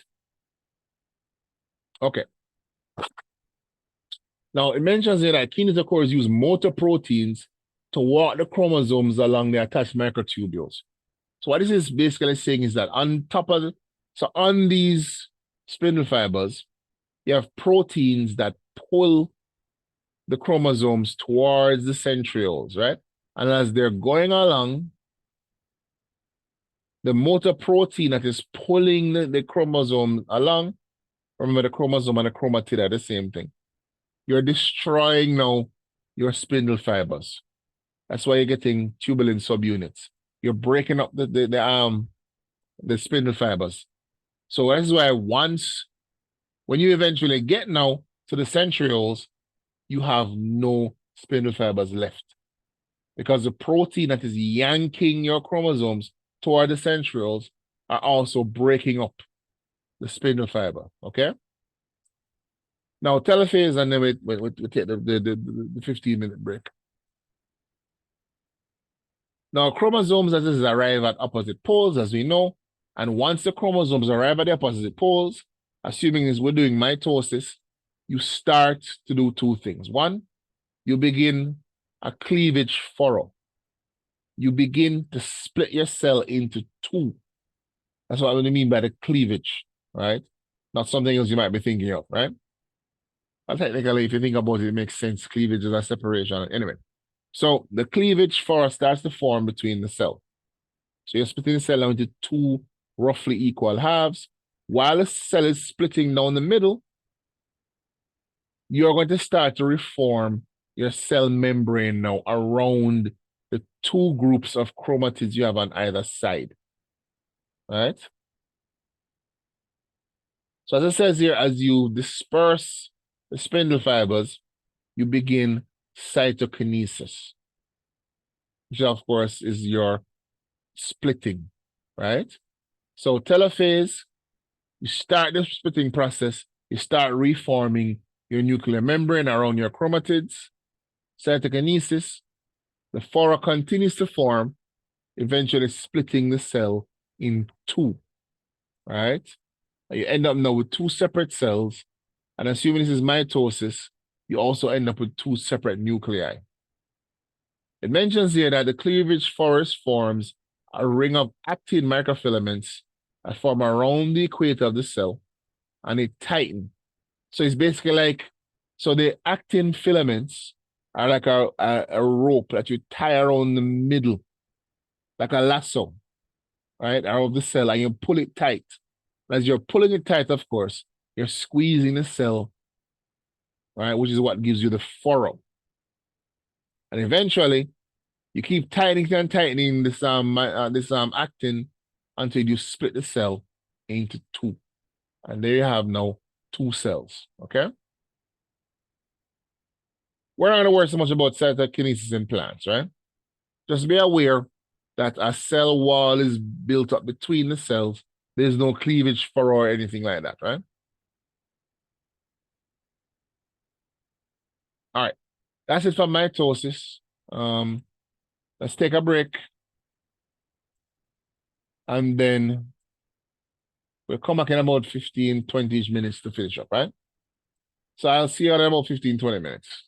Okay, Now, it mentions here that kinetochores use motor proteins to walk the chromosomes along the attached microtubules. So what this is basically saying is that on top of so on these spindle fibers, you have proteins that pull the chromosomes towards the centrioles, right? And as they're going along, the motor protein that is pulling the chromosome along, remember the chromosome and the chromatid are the same thing. You're destroying now your spindle fibers. That's why you're getting tubulin subunits. You're breaking up the spindle fibers. So that's why when you eventually get now to the centrioles, you have no spindle fibers left. Because the protein that is yanking your chromosomes toward the centrioles are also breaking up the spindle fiber, okay? Now, telophase, and then we take the 15-minute break. Now, chromosomes, as is, arrive at opposite poles, as we know. And once the chromosomes arrive at the opposite poles, assuming as we're doing mitosis, you start to do two things. One, you begin a cleavage furrow. You begin to split your cell into two. That's what I mean by the cleavage, right? Not something else you might be thinking of, right? But technically, if you think about it, it makes sense. Cleavage is a separation. Anyway, so the cleavage furrow starts to form between the cell. So you're splitting the cell into two roughly equal halves. While the cell is splitting down the middle, you're going to start to reform your cell membrane now around the two groups of chromatids you have on either side, right? So as it says here, as you disperse the spindle fibers, you begin cytokinesis, which of course is your splitting, right? So telophase, you start the splitting process, you start reforming your nuclear membrane around your chromatids. Cytokinesis, the furrow continues to form, eventually splitting the cell in two, right? You end up now with two separate cells, and assuming this is mitosis, you also end up with two separate nuclei. It mentions here that the cleavage forest forms a ring of actin microfilaments that form around the equator of the cell, and they tighten. So it's basically like, so the actin filaments are like a rope that you tie around the middle, like a lasso, right, around the cell, and you pull it tight. As you're pulling it tight, of course, you're squeezing the cell, right, which is what gives you the furrow. And eventually, you keep tightening and tightening this actin until you split the cell into two. And there you have now two cells, okay? We're not going to worry so much about cytokinesis in plants, right? Just be aware that a cell wall is built up between the cells. There's no cleavage furrow or anything like that, right? All right, that's it for mitosis. Let's take a break. And then we'll come back in about 15, 20 minutes to finish up, right? So I'll see you in about 15, 20 minutes.